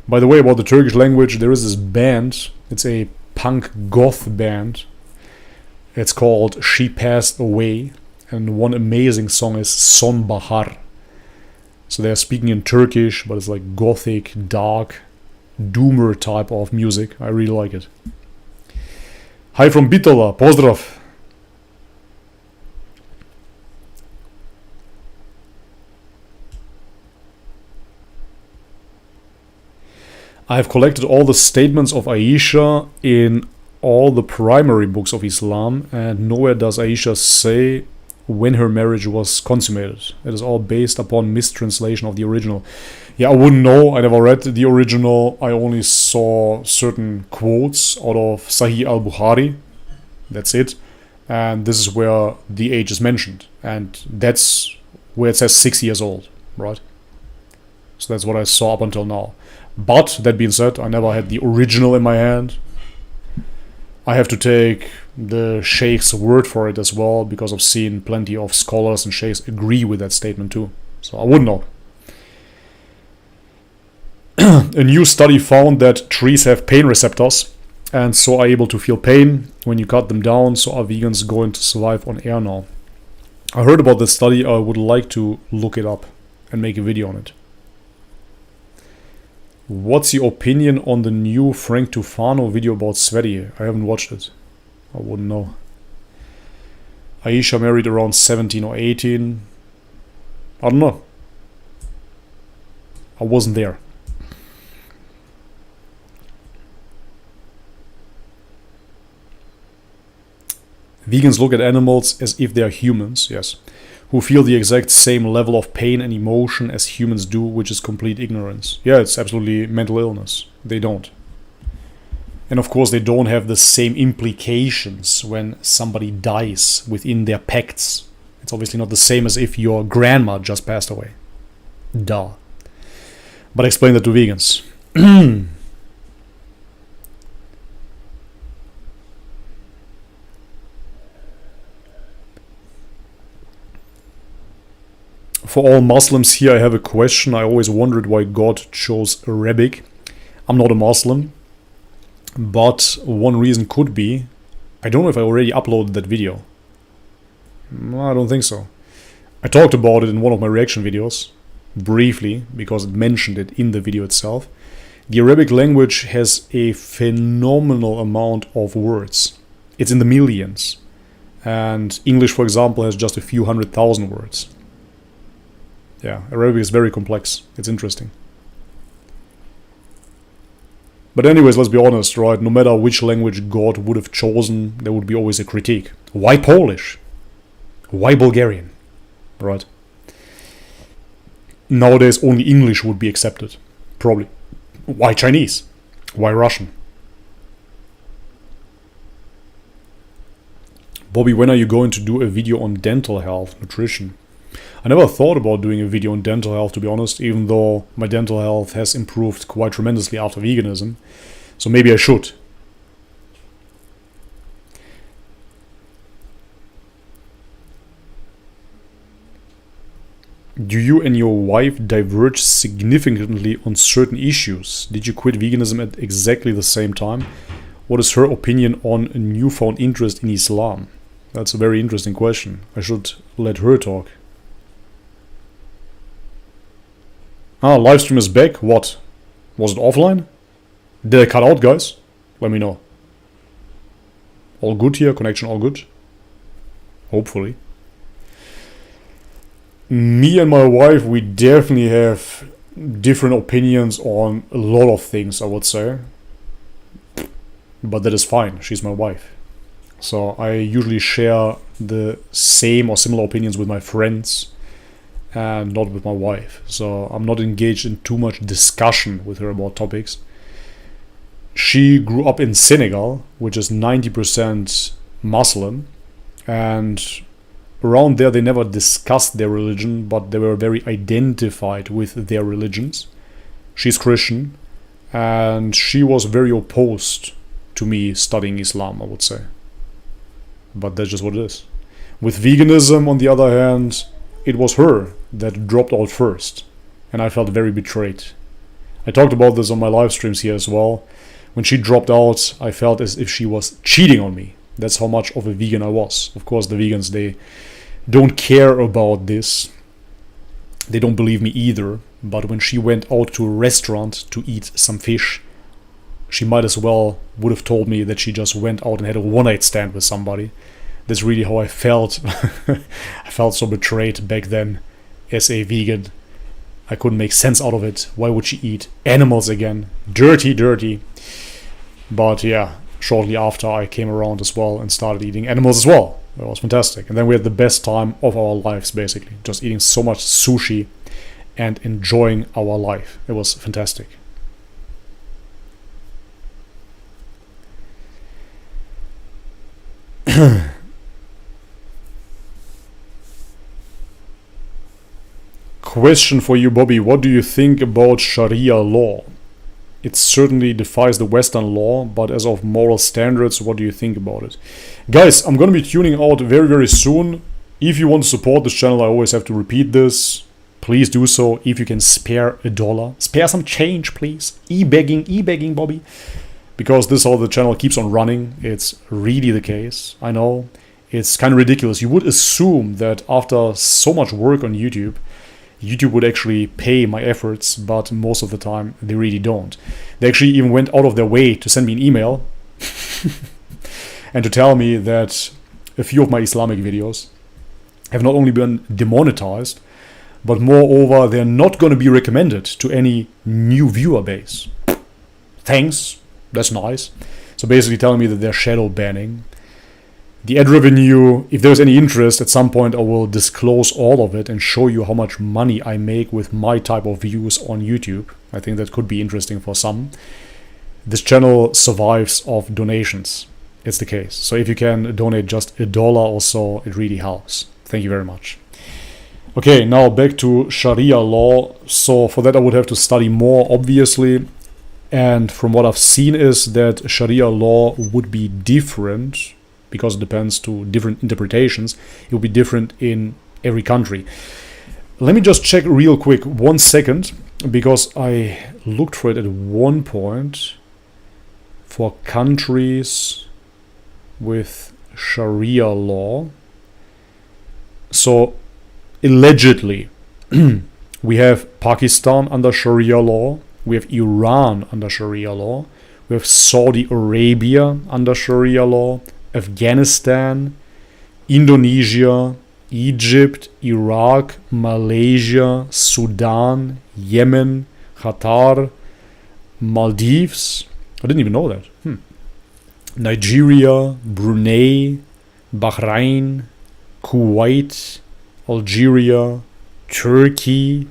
By the way, about the Turkish language, there is this band. It's a punk goth band. It's called She Passed Away. And one amazing song is Sonbahar. So they're speaking in Turkish, but it's like gothic, dark, doomer type of music. I really like it. Hi from Bitola, pozdrav. I have collected all the statements of Aisha in all the primary books of Islam, and nowhere does Aisha say when her marriage was consummated. It is all based upon mistranslation of the original. Yeah, I wouldn't know. I never read the original. I only saw certain quotes out of Sahih al-Bukhari. That's it. And this is where the age is mentioned. And that's where it says 6 years old, right? So that's what I saw up until now. But, that being said, I never had the original in my hand. I have to take the sheikh's word for it as well, because I've seen plenty of scholars and sheikhs agree with that statement too. So I wouldn't know. A new study found that trees have pain receptors and so are able to feel pain when you cut them down. So are vegans going to survive on air now? I heard about this study. I would like to look it up and make a video on it. What's your opinion on the new Frank Tufano video about Sveti? I haven't watched it. I wouldn't know. Aisha married around 17 or 18. I don't know. I wasn't there. Vegans look at animals as if they are humans, yes, who feel the exact same level of pain and emotion as humans do, which is complete ignorance. Yeah, it's absolutely mental illness. They don't. And of course, they don't have the same implications when somebody dies within their pacts. It's obviously not the same as if your grandma just passed away. Duh. But explain that to vegans. For all Muslims here, I have a question. I always wondered why God chose Arabic. I'm not a Muslim, but one reason could be, I don't know if I already uploaded that video. I don't think so. I talked about it in one of my reaction videos, briefly, because it mentioned it in the video itself. The Arabic language has a phenomenal amount of words. It's in the millions. And English, for example, has just a few 100,000 words. Yeah, Arabic is very complex. It's interesting. But anyways, let's be honest, right? No matter which language God would have chosen, there would be always a critique. Why Polish? Why Bulgarian? Right? Nowadays, only English would be accepted. Probably. Why Chinese? Why Russian? Bobby, when are you going to do a video on dental health, nutrition? I never thought about doing a video on dental health, to be honest, even though my dental health has improved quite tremendously after veganism. So maybe I should. Do you and your wife diverge significantly on certain issues? Did you quit veganism at exactly the same time? What is her opinion on a newfound interest in Islam? That's a very interesting question. I should let her talk. Ah, livestream is back. What? Was it offline? Did I cut out, guys? Let me know. All good here? Connection all good? Hopefully. Me and my wife, we definitely have different opinions on a lot of things, I would say. But that is fine. She's my wife. So I usually share the same or similar opinions with my friends and not with my wife. So I'm not engaged in too much discussion with her about topics. She grew up in Senegal, which is 90% Muslim, and around there they never discussed their religion, but they were very identified with their religions. She's Christian, and she was very opposed to me studying Islam, I would say. But that's just what it is. With veganism, on the other hand, it was her that dropped out first, and I felt very betrayed. I talked about this on my live streams here as well. When she dropped out, I felt as if she was cheating on me. That's how much of a vegan I was. Of course, the vegans, they don't care about this. They don't believe me either. But when she went out to a restaurant to eat some fish, she might as well would have told me that she just went out and had a one-night stand with somebody. That's really how I felt. I felt so betrayed back then as a vegan. I couldn't make sense out of it. Why would she eat animals again? Dirty, dirty. But yeah, shortly after I came around as well and started eating animals as well. It was fantastic. And then we had the best time of our lives, basically. Just eating so much sushi and enjoying our life. It was fantastic. Question for you, Bobby. What do you think about Sharia law? It certainly defies the Western law, but as of moral standards, what do you think about it? Guys, I'm going to be tuning out very, very soon. If you want to support this channel, I always have to repeat this. Please do so if you can spare $1. Spare some change, please. E-begging, Bobby. Because this is how the channel keeps on running. It's really the case. I know. It's kind of ridiculous. You would assume that after so much work on YouTube would actually pay my efforts, but most of the time they really don't. They actually even went out of their way to send me an email and to tell me that a few of my Islamic videos have not only been demonetized, but moreover, they're not going to be recommended to any new viewer base. Thanks, that's nice. So basically telling me that they're shadow banning. The ad revenue, if there's any interest, at some point I will disclose all of it and show you how much money I make with my type of views on YouTube. I think that could be interesting for some. This channel survives off donations. It's the case. So if you can donate just $1 or so, it really helps. Thank you very much. Okay, now back to Sharia law. So for that I would have to study more, obviously. And from what I've seen is that Sharia law would be different, because it depends to different interpretations. It will be different in every country. Let me just check real quick, 1 second, because I looked for it at one point for countries with Sharia law. So allegedly we have Pakistan under Sharia law, we have Iran under Sharia law, we have Saudi Arabia under Sharia law, Afghanistan, Indonesia, Egypt, Iraq, Malaysia, Sudan, Yemen, Qatar, Maldives, I didn't even know that. Nigeria, Brunei, Bahrain, Kuwait, Algeria, Turkey,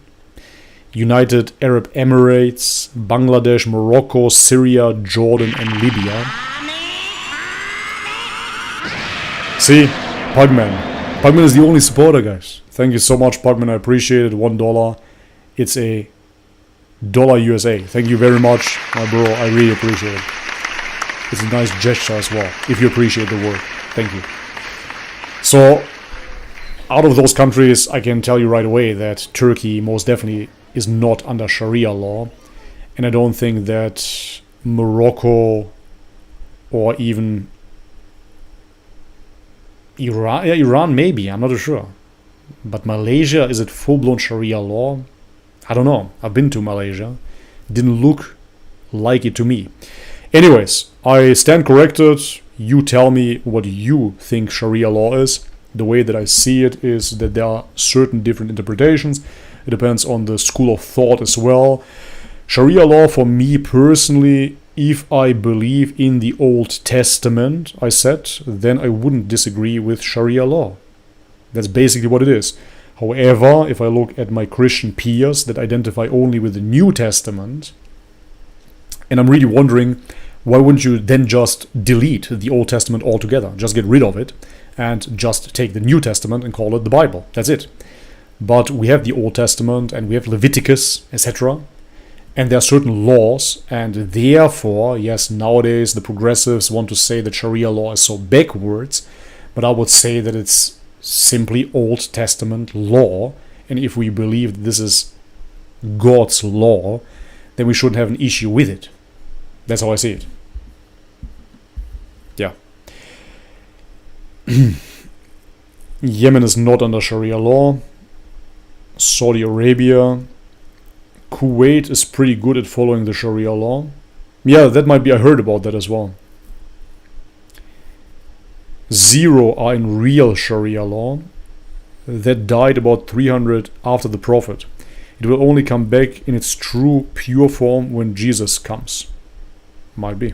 United Arab Emirates, Bangladesh, Morocco, Syria, Jordan, and Libya. See, Pugman. Pugman is the only supporter, guys. Thank you so much, Pugman. I appreciate it. $1. It's a dollar USA. Thank you very much, my bro. I really appreciate it. It's a nice gesture as well, if you appreciate the work. Thank you. So, out of those countries, I can tell you right away that Turkey most definitely is not under Sharia law. And I don't think that Morocco or even Iran, yeah, Iran maybe, I'm not sure. But Malaysia, is it full-blown Sharia law? I don't know. I've been to Malaysia. Didn't look like it to me. Anyways, I stand corrected. You tell me what you think Sharia law is. The way that I see it is that there are certain different interpretations. It depends on the school of thought as well. Sharia law for me personally, if I believe in the Old Testament, I said, then I wouldn't disagree with Sharia law. That's basically what it is. However, if I look at my Christian peers that identify only with the New Testament, and I'm really wondering, why wouldn't you then just delete the Old Testament altogether? Just get rid of it and just take the New Testament and call it the Bible. That's it. But we have the Old Testament and we have Leviticus, etc. And there are certain laws, and therefore, yes, nowadays the progressives want to say that Sharia law is so backwards, but I would say that it's simply Old Testament law, and if we believe that this is God's law, then we shouldn't have an issue with it. That's how I see it. Yeah. Yemen is not under Sharia law. Saudi Arabia. Kuwait is pretty good at following the Sharia law. Yeah, that might be, I heard about that as well. 0 are in real Sharia law. That died about 300 after the Prophet. It will only come back in its true, pure form when Jesus comes. Might be.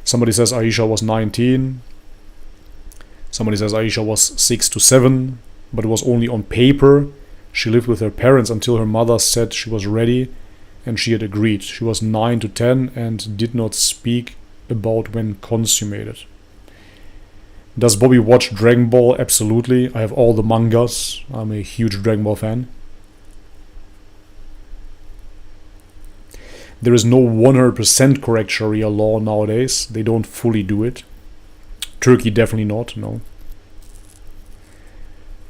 Somebody says Aisha was 19. Somebody says Aisha was 6 to 7, but it was only on paper. She lived with her parents until her mother said she was ready, and she had agreed. She was 9 to 10 and did not speak about when consummated. Does Bobby watch Dragon Ball? Absolutely. I have all the mangas. I'm a huge Dragon Ball fan. There is no 100% correct Sharia law nowadays. They don't fully do it. Turkey definitely not, no.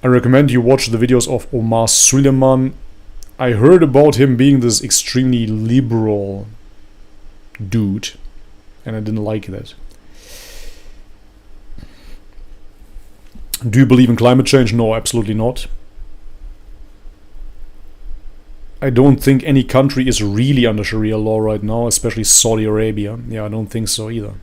I recommend you watch the videos of Omar Suleiman. I heard about him being this extremely liberal dude, and I didn't like that. Do you believe in climate change? No, absolutely not. I don't think any country is really under Sharia law right now, especially Saudi Arabia. Yeah, I don't think so either.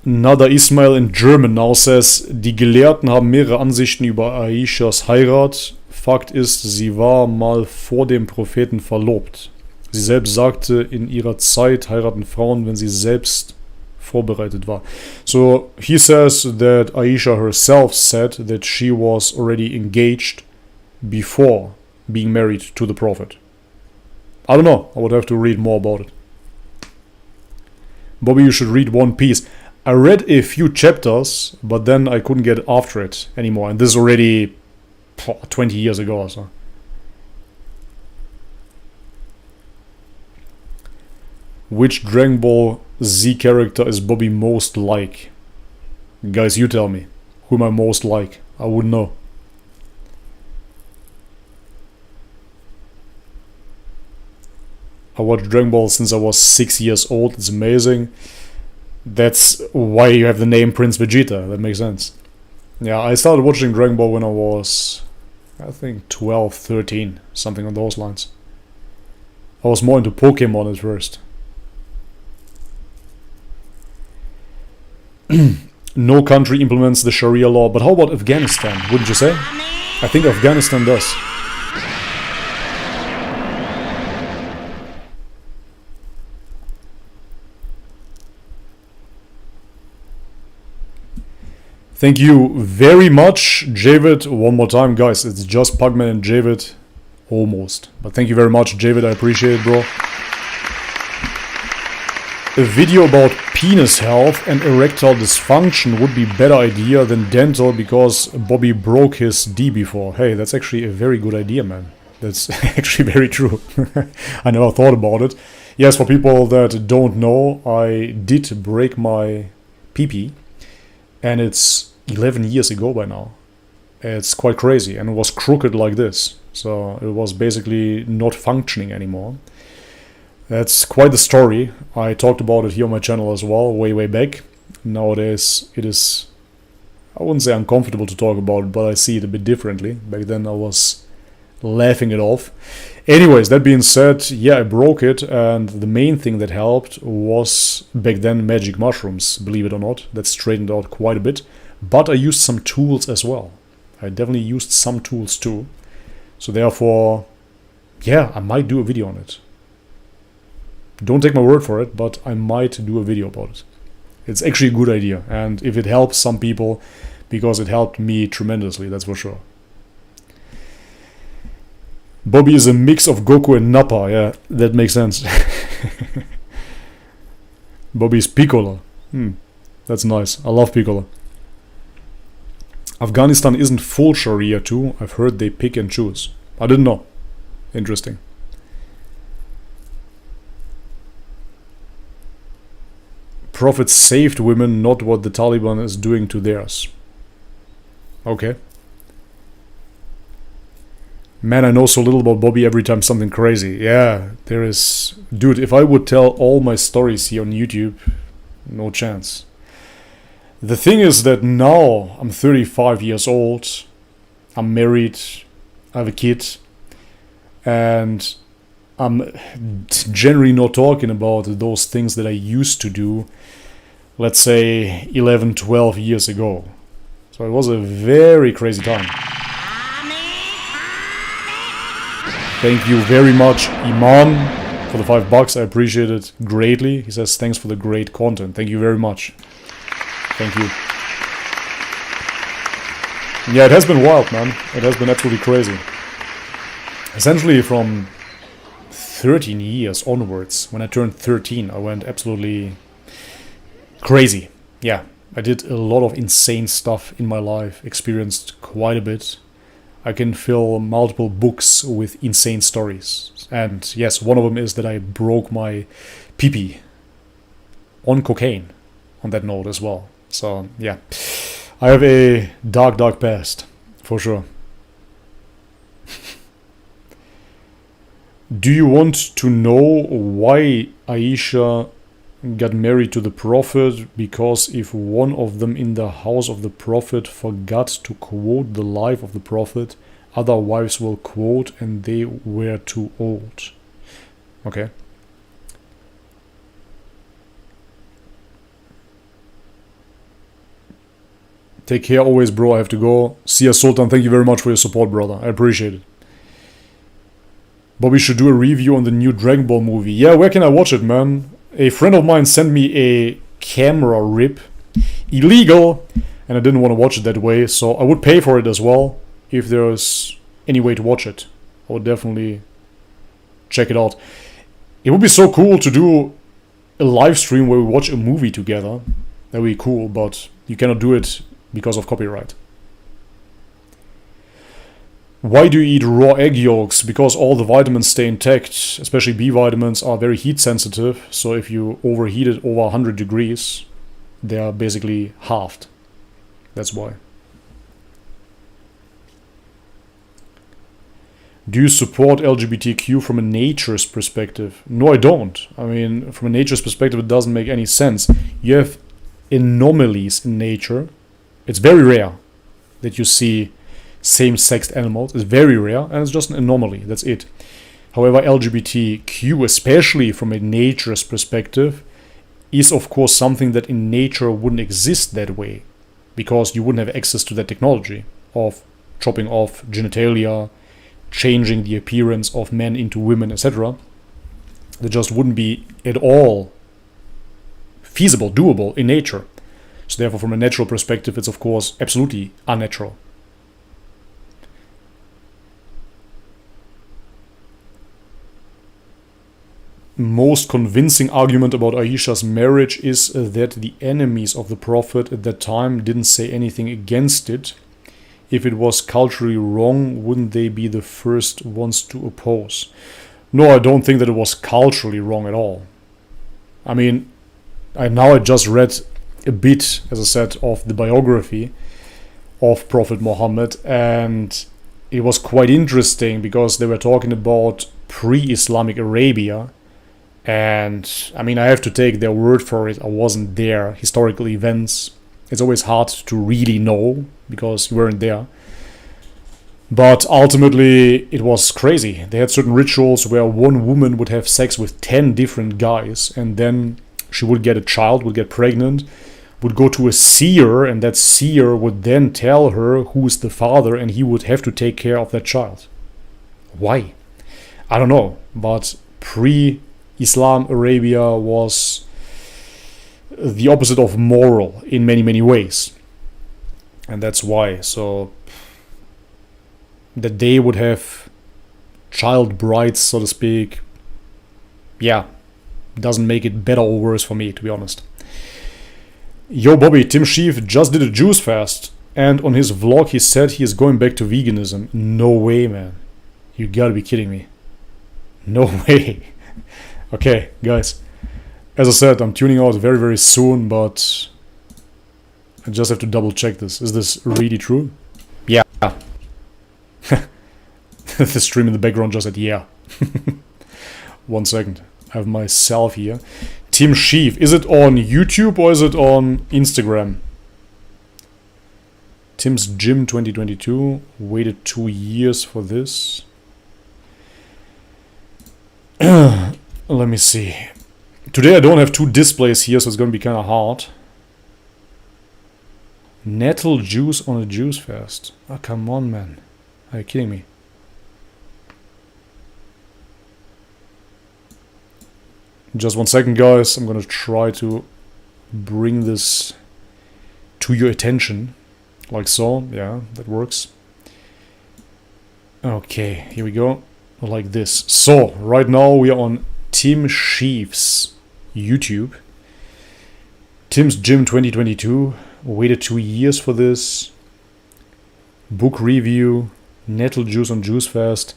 Nada Ismail in German now says, die Gelehrten haben mehrere Ansichten über Aishas Heirat. Fakt ist, sie war mal vor dem Propheten verlobt. Sie selbst sagte, in ihrer Zeit heiraten Frauen, wenn sie selbst vorbereitet war. So he says that Aisha herself said that she was already engaged before being married to the Prophet. I don't know. I would have to read more about it. Bobby, you should read One Piece. I read a few chapters, but then I couldn't get after it anymore. And this is already 20 years ago or so. Which Dragon Ball Z character is Bobby most like? Guys, you tell me. Who am I most like? I wouldn't know. I watched Dragon Ball since I was 6 years old. It's amazing. That's why you have the name Prince Vegeta. That makes sense. Yeah, I started watching Dragon Ball when I was, I think, 12, 13. Something on those lines. I was more into Pokemon at first. No country implements the Sharia law, but how about Afghanistan? Wouldn't you say? I think Afghanistan does. Thank you very much, Javid. One more time, guys. It's just Pugman and Javid. Almost. But thank you very much, Javid. I appreciate it, bro. A video about penis health and erectile dysfunction would be a better idea than dental because Bobby broke his D before. Hey, that's actually a very good idea, man. That's actually very true. I never thought about it. Yes, for people that don't know, I did break my pee-pee, and it's 11 years ago by now. It's quite crazy, and it was crooked like this. So it was basically not functioning anymore. That's quite the story. I talked about it here on my channel as well, way back. Nowadays, it is, I wouldn't say uncomfortable to talk about it, but I see it a bit differently. Back then I was laughing it off. Anyways, that being said, yeah, I broke it, and the main thing that helped was back then magic mushrooms, believe it or not. That straightened out quite a bit. But I used some tools as well. I definitely used some tools too. So therefore, yeah, I might do a video on it. Don't take my word for it, but I might do a video about it. It's actually a good idea, and if it helps some people, because it helped me tremendously, that's for sure. Bobby is a mix of Goku and Nappa, yeah, that makes sense. Bobby is Piccolo. That's nice, I love Piccolo. Afghanistan isn't full Sharia too, I've heard they pick and choose. I didn't know. Interesting. Prophet saved women, not what the Taliban is doing to theirs. Okay. Man, I know so little about Bobby every time something crazy. Yeah, there is... Dude, if I would tell all my stories here on YouTube, no chance. The thing is that now I'm 35 years old, I'm married, I have a kid, and I'm generally not talking about those things that I used to do, let's say 11, 12 years ago. So it was a very crazy time. Thank you very much, Iman, for the $5. I appreciate it greatly. He says thanks for the great content. Thank you very much. Thank you. Yeah, it has been wild, man. It has been absolutely crazy. Essentially from 13 years onwards, when I turned 13, I went absolutely crazy. Yeah, I did a lot of insane stuff in my life, experienced quite a bit. I can fill multiple books with insane stories. And yes, one of them is that I broke my pee-pee on cocaine, on that note as well. So, yeah, I have a dark past, for sure. Do you want to know why Aisha got married to the Prophet? Because if one of them in the house of the Prophet forgot to quote the life of the Prophet, other wives will quote and they were too old. Okay. Take care always, bro. I have to go. See ya, Sultan. Thank you very much for your support, brother. I appreciate it. Bobby should do a review on the new Dragon Ball movie. Yeah, where can I watch it, man? A friend of mine sent me a camera rip. Illegal! And I didn't want to watch it that way, so I would pay for it as well. If there's any way to watch it, I would definitely check it out. It would be so cool to do a live stream where we watch a movie together. That would be cool, but you cannot do it because of copyright. Why do you eat raw egg yolks? Because all the vitamins stay intact, especially B vitamins are very heat sensitive, so if you overheat it over 100 degrees, they are basically halved. That's why. Do you support LGBTQ from a nature's perspective? No, I don't. I mean, from a nature's perspective, it doesn't make any sense. You have anomalies in nature. It's very rare that you see same-sexed animals. It's very rare, and it's just an anomaly. That's it. However, LGBTQ, especially from a nature's perspective, is of course something that in nature wouldn't exist that way, because you wouldn't have access to that technology of chopping off genitalia, changing the appearance of men into women, etc. That just wouldn't be at all feasible, doable in nature. So therefore, from a natural perspective, it's of course absolutely unnatural. Most convincing argument about Aisha's marriage is that the enemies of the Prophet at that time didn't say anything against it. If it was culturally wrong, wouldn't they be the first ones to oppose? No, I don't think that it was culturally wrong at all. I mean, I just read a bit, as I said, of the biography of Prophet Muhammad, and it was quite interesting because they were talking about pre-Islamic Arabia. And I mean, I have to take their word for it. I wasn't there. Historical events, it's always hard to really know because you weren't there. But ultimately, it was crazy. They had certain rituals where one woman would have sex with 10 different guys, and then she would get a child, would get pregnant, would go to a seer, and that seer would then tell her who is the father, and he would have to take care of that child. Why? I don't know. But pre-Islam Arabia was the opposite of moral in many, many ways. And that's why. So that they would have child brides, so to speak, yeah, doesn't make it better or worse for me, to be honest. Yo, Bobby, Tim Sheaf just did a juice fast, and on his vlog he said he is going back to veganism. No way, man. You gotta be kidding me. No way. Okay, guys. As I said, I'm tuning out very, very soon, but I just have to double check this. Is this really true? Yeah. The stream in the background just said yeah. 1 second. I have myself here. Tim Sheaf. Is it on YouTube or is it on Instagram? Tim's Gym 2022. Waited 2 years for this. Let me see. Today I don't have two displays here, so it's going to be kind of hard. Nettle juice on a juice fast. Oh, come on, man. Are you kidding me? Just 1 second, guys. I'm going to try to bring this to your attention. Like so. Yeah, that works. Okay, here we go. Like this. So, right now we are on Tim Sheaf's YouTube. Tim's Gym 2022. Waited 2 years for this. Book review. Nettle juice on juice fast.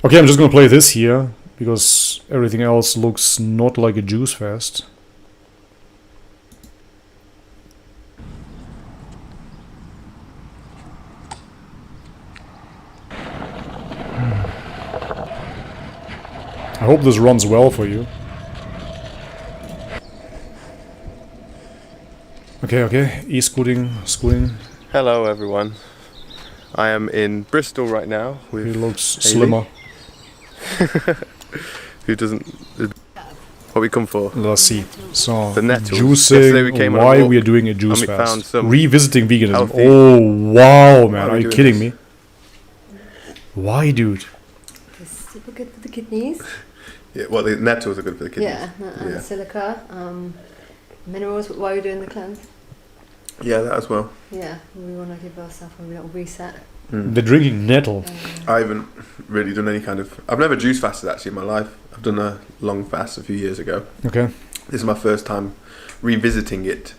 Okay, I'm just gonna play this here because everything else looks not like a juice fast. I hope this runs well for you. Okay, e-scooting. Hello everyone. I am in Bristol right now with He looks Hayley. slimmer. Who doesn't... What we come for? Let's see. So, The nettles. Yesterday we juicing, came on a why walk we are doing a juice and we fast. found some Revisiting veganism. healthy- Oh, wow, man. Why are Are we you doing kidding this? me? Why, dude? It's super good for the kidneys. Yeah, well, the nettles are good for the kidneys. Yeah, and Yeah. silica, minerals. While you're doing the cleanse. Yeah, that as well. Yeah, we want to give ourselves a little reset. They're drinking nettle. I haven't really done any kind of... I've never juice fasted actually in my life. I've done a long fast a few years ago. Okay. This is my first time revisiting it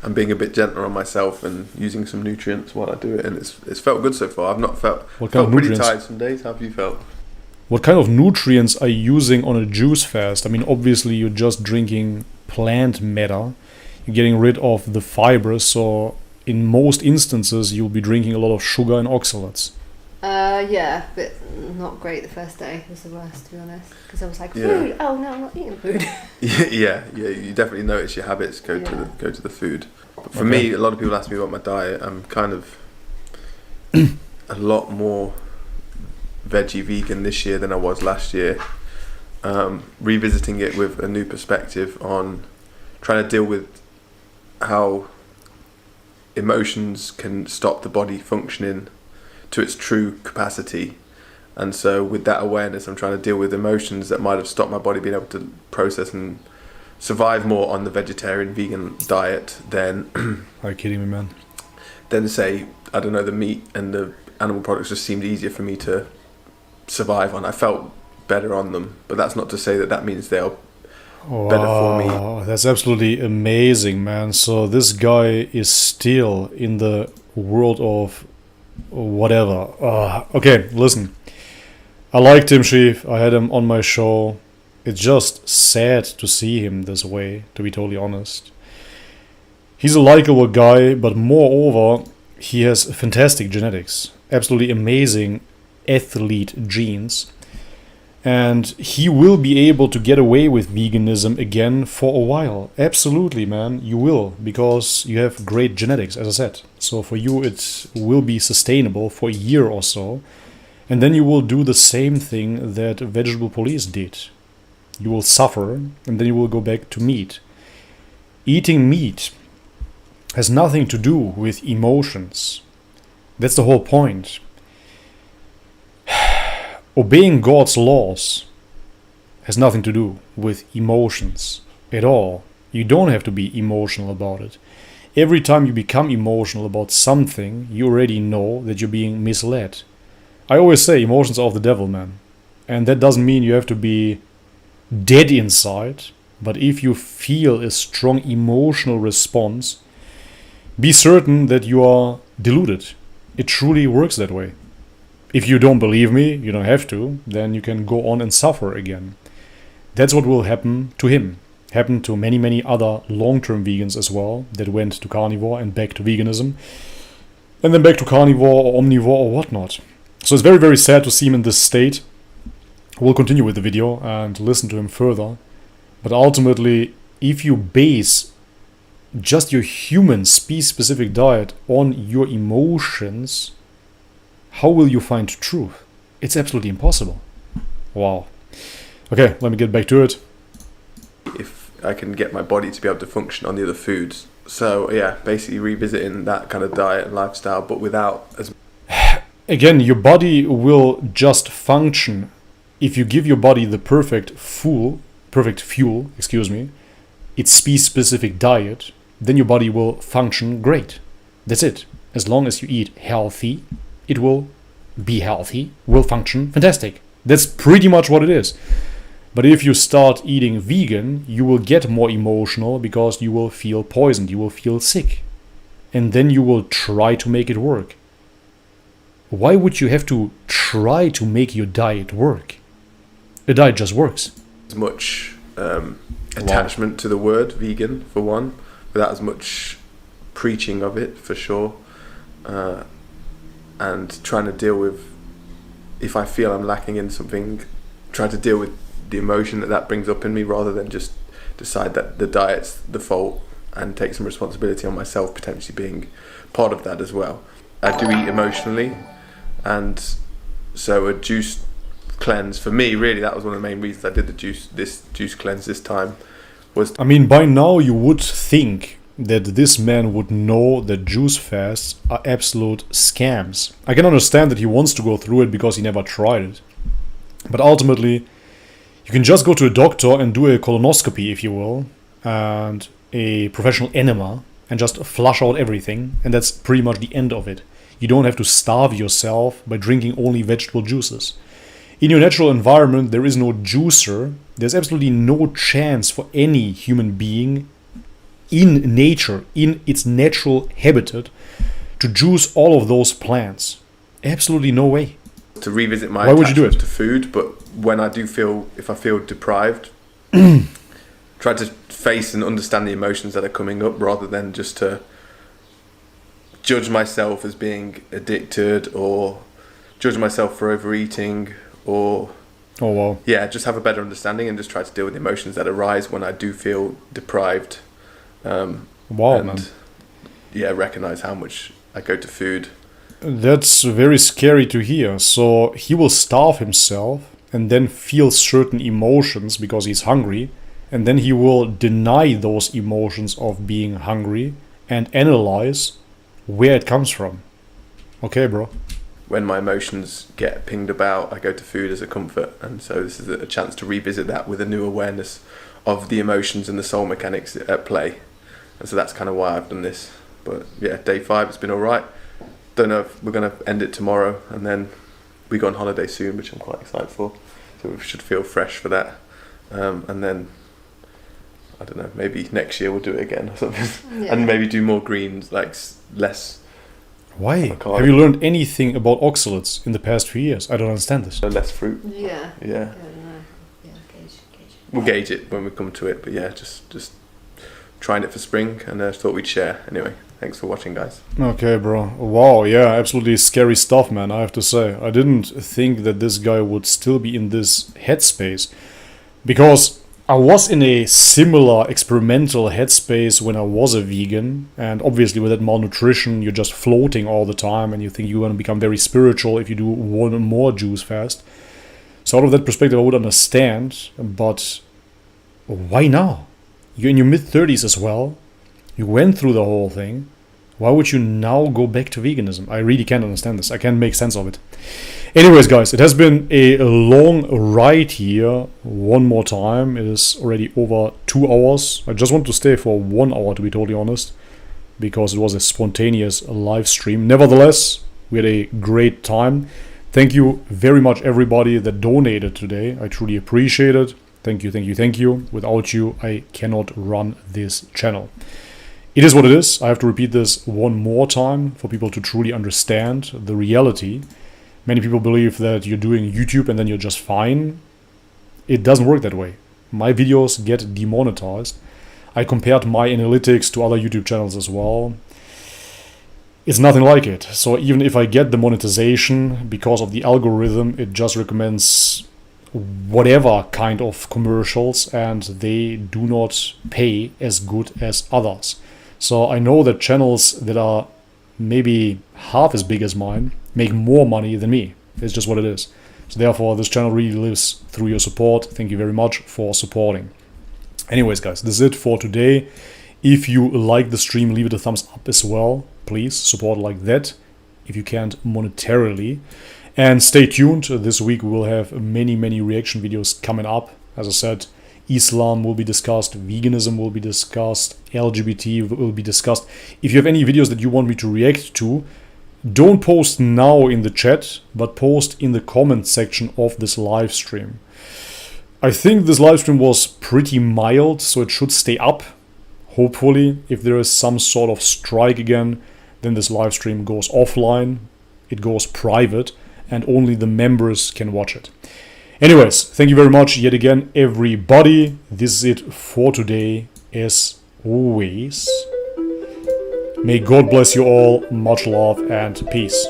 and being a bit gentler on myself and using some nutrients while I do it, and it's felt good so far. I've not felt... What kind felt of pretty nutrients? tired some days. How have you felt? What kind of nutrients are you using on a juice fast? I mean, obviously you're just drinking plant matter. You're getting rid of the fibers, so in most instances you'll be drinking a lot of sugar and oxalates. Yeah, but not great the first day. It was the worst, to be honest. Because I was like, Yeah. food. Oh no, I'm not eating food. Yeah. You definitely notice your habits go to the food. But for Okay. me, a lot of people ask me about my diet. I'm kind of a lot more veggie vegan this year than I was last year. Revisiting it with a new perspective on trying to deal with how emotions can stop the body functioning to its true capacity. And so with that awareness, I'm trying to deal with emotions that might have stopped my body being able to process and survive more on the vegetarian vegan diet than Are you kidding me, man? than say, I don't know, the meat and the animal products just seemed easier for me to survive on. I felt better on them, but that's not to say that means they're better for me. Wow, that's absolutely amazing, man. So this guy is still in the world of whatever. Okay, listen. I liked him, Chief. I had him on my show. It's just sad to see him this way, to be totally honest. He's a likable guy, but moreover, he has fantastic genetics. Absolutely amazing athlete genes. And he will be able to get away with veganism again for a while. Absolutely, man, you will, because you have great genetics, as I said. So for you, it will be sustainable for a year or so. And then you will do the same thing that Vegetable Police did. You will suffer, and then you will go back to meat. Eating meat has nothing to do with emotions. That's the whole point. Obeying God's laws has nothing to do with emotions at all. You don't have to be emotional about it. Every time you become emotional about something, you already know that you're being misled. I always say emotions are of the devil, man. And that doesn't mean you have to be dead inside, but if you feel a strong emotional response, be certain that you are deluded. It truly works that way. If you don't believe me, you don't have to, then you can go on and suffer again. That's what will happen to him. Happened to many, many other long-term vegans as well that went to carnivore and back to veganism, and then back to carnivore or omnivore or whatnot. So it's very, very sad to see him in this state. We'll continue with the video and listen to him further. But ultimately, if you base just your human species-specific diet on your emotions, how will you find truth? It's absolutely impossible. Wow. Okay, let me get back to it. If I can get my body to be able to function on the other foods. So yeah, basically revisiting that kind of diet and lifestyle, but without as... Again, your body will just function if you give your body the perfect fuel, its species-specific diet, then your body will function great. That's it. As long as you eat healthy, it will be healthy, will function fantastic. That's pretty much what it is. But if you start eating vegan, you will get more emotional because you will feel poisoned, you will feel sick. And then you will try to make it work. Why would you have to try to make your diet work? The diet just works. As much attachment to the word vegan, for one, without as much preaching of it, for sure. And trying to deal with, if I feel I'm lacking in something, try to deal with the emotion that brings up in me, rather than just decide that the diet's the fault and take some responsibility on myself, potentially being part of that as well. I do eat emotionally, and so a juice cleanse, for me, really, that was one of the main reasons I did this juice cleanse this time. I mean, by now you would think that this man would know that juice fasts are absolute scams. I can understand that he wants to go through it because he never tried it. But ultimately, you can just go to a doctor and do a colonoscopy, if you will, and a professional enema, and just flush out everything, and that's pretty much the end of it. You don't have to starve yourself by drinking only vegetable juices. In your natural environment, there is no juicer. There's absolutely no chance for any human being in nature, in its natural habitat, to juice all of those plants. Absolutely no way. To revisit my Why would you do it? to food, but when I do feel, if I feel deprived, try to face and understand the emotions that are coming up, rather than just to judge myself as being addicted, or judge myself for overeating, or just have a better understanding and just try to deal with the emotions that arise when I do feel deprived. Man. Recognize how much I go to food. That's very scary to hear. So he will starve himself and then feel certain emotions because he's hungry, and then he will deny those emotions of being hungry and analyze where it comes from. Okay, bro. When my emotions get pinged about, I go to food as a comfort, and so this is a chance to revisit that with a new awareness of the emotions and the soul mechanics at play. And so that's kind of why I've done this. But yeah, day 5 has been all right. Don't know if we're going to end it tomorrow, and then we go on holiday soon, which I'm quite excited for. So we should feel fresh for that. And then, I don't know, maybe next year we'll do it again or something. Yeah. And maybe do more greens, like less. Why? can't- Have you learned anything about oxalates in the past few years? I don't understand this. Less fruit. Yeah. Yeah. I don't know. Yeah, gauge. We'll gauge it when we come to it. But yeah, just trying it for spring, and I thought we'd share. Anyway, thanks for watching, guys. Okay, bro. Wow, yeah, absolutely scary stuff, man, I have to say. I didn't think that this guy would still be in this headspace. Because I was in a similar experimental headspace when I was a vegan. And obviously with that malnutrition, you're just floating all the time. And you think you're going to become very spiritual if you do one more juice fast. So out of that perspective, I would understand. But why now? You're in your mid-30s as well. You went through the whole thing. Why would you now go back to veganism? I really can't understand this. I can't make sense of it. Anyways, guys, it has been a long ride here. One more time. It is already over 2 hours. I just want to stay for 1 hour, to be totally honest, because it was a spontaneous live stream. Nevertheless, we had a great time. Thank you very much, everybody that donated today. I truly appreciate it. Thank you, thank you, thank you. Without you, I cannot run this channel. It is what it is. I have to repeat this one more time for people to truly understand the reality. Many people believe that you're doing YouTube and then you're just fine. It doesn't work that way. My videos get demonetized. I compared my analytics to other YouTube channels as well. It's nothing like it. So even if I get the monetization because of the algorithm, it just recommends whatever kind of commercials, and they do not pay as good as others. So I know that channels that are maybe half as big as mine make more money than me. It's just what it is. So therefore, this channel really lives through your support. Thank you very much for supporting. Anyways, guys, this is it for today. If you like the stream, leave it a thumbs up as well. Please support like that if you can't monetarily. And stay tuned. This week we will have many reaction videos coming up. As I said, Islam will be discussed, veganism will be discussed, LGBT will be discussed. If you have any videos that you want me to react to, don't post now in the chat, but post in the comment section of this live stream. I think this live stream was pretty mild, so it should stay up. Hopefully, if there is some sort of strike again, then this live stream goes offline, it goes private, and only the members can watch it. Anyways, thank you very much yet again, everybody. This is it for today, as always. May God bless you all. Much love and peace.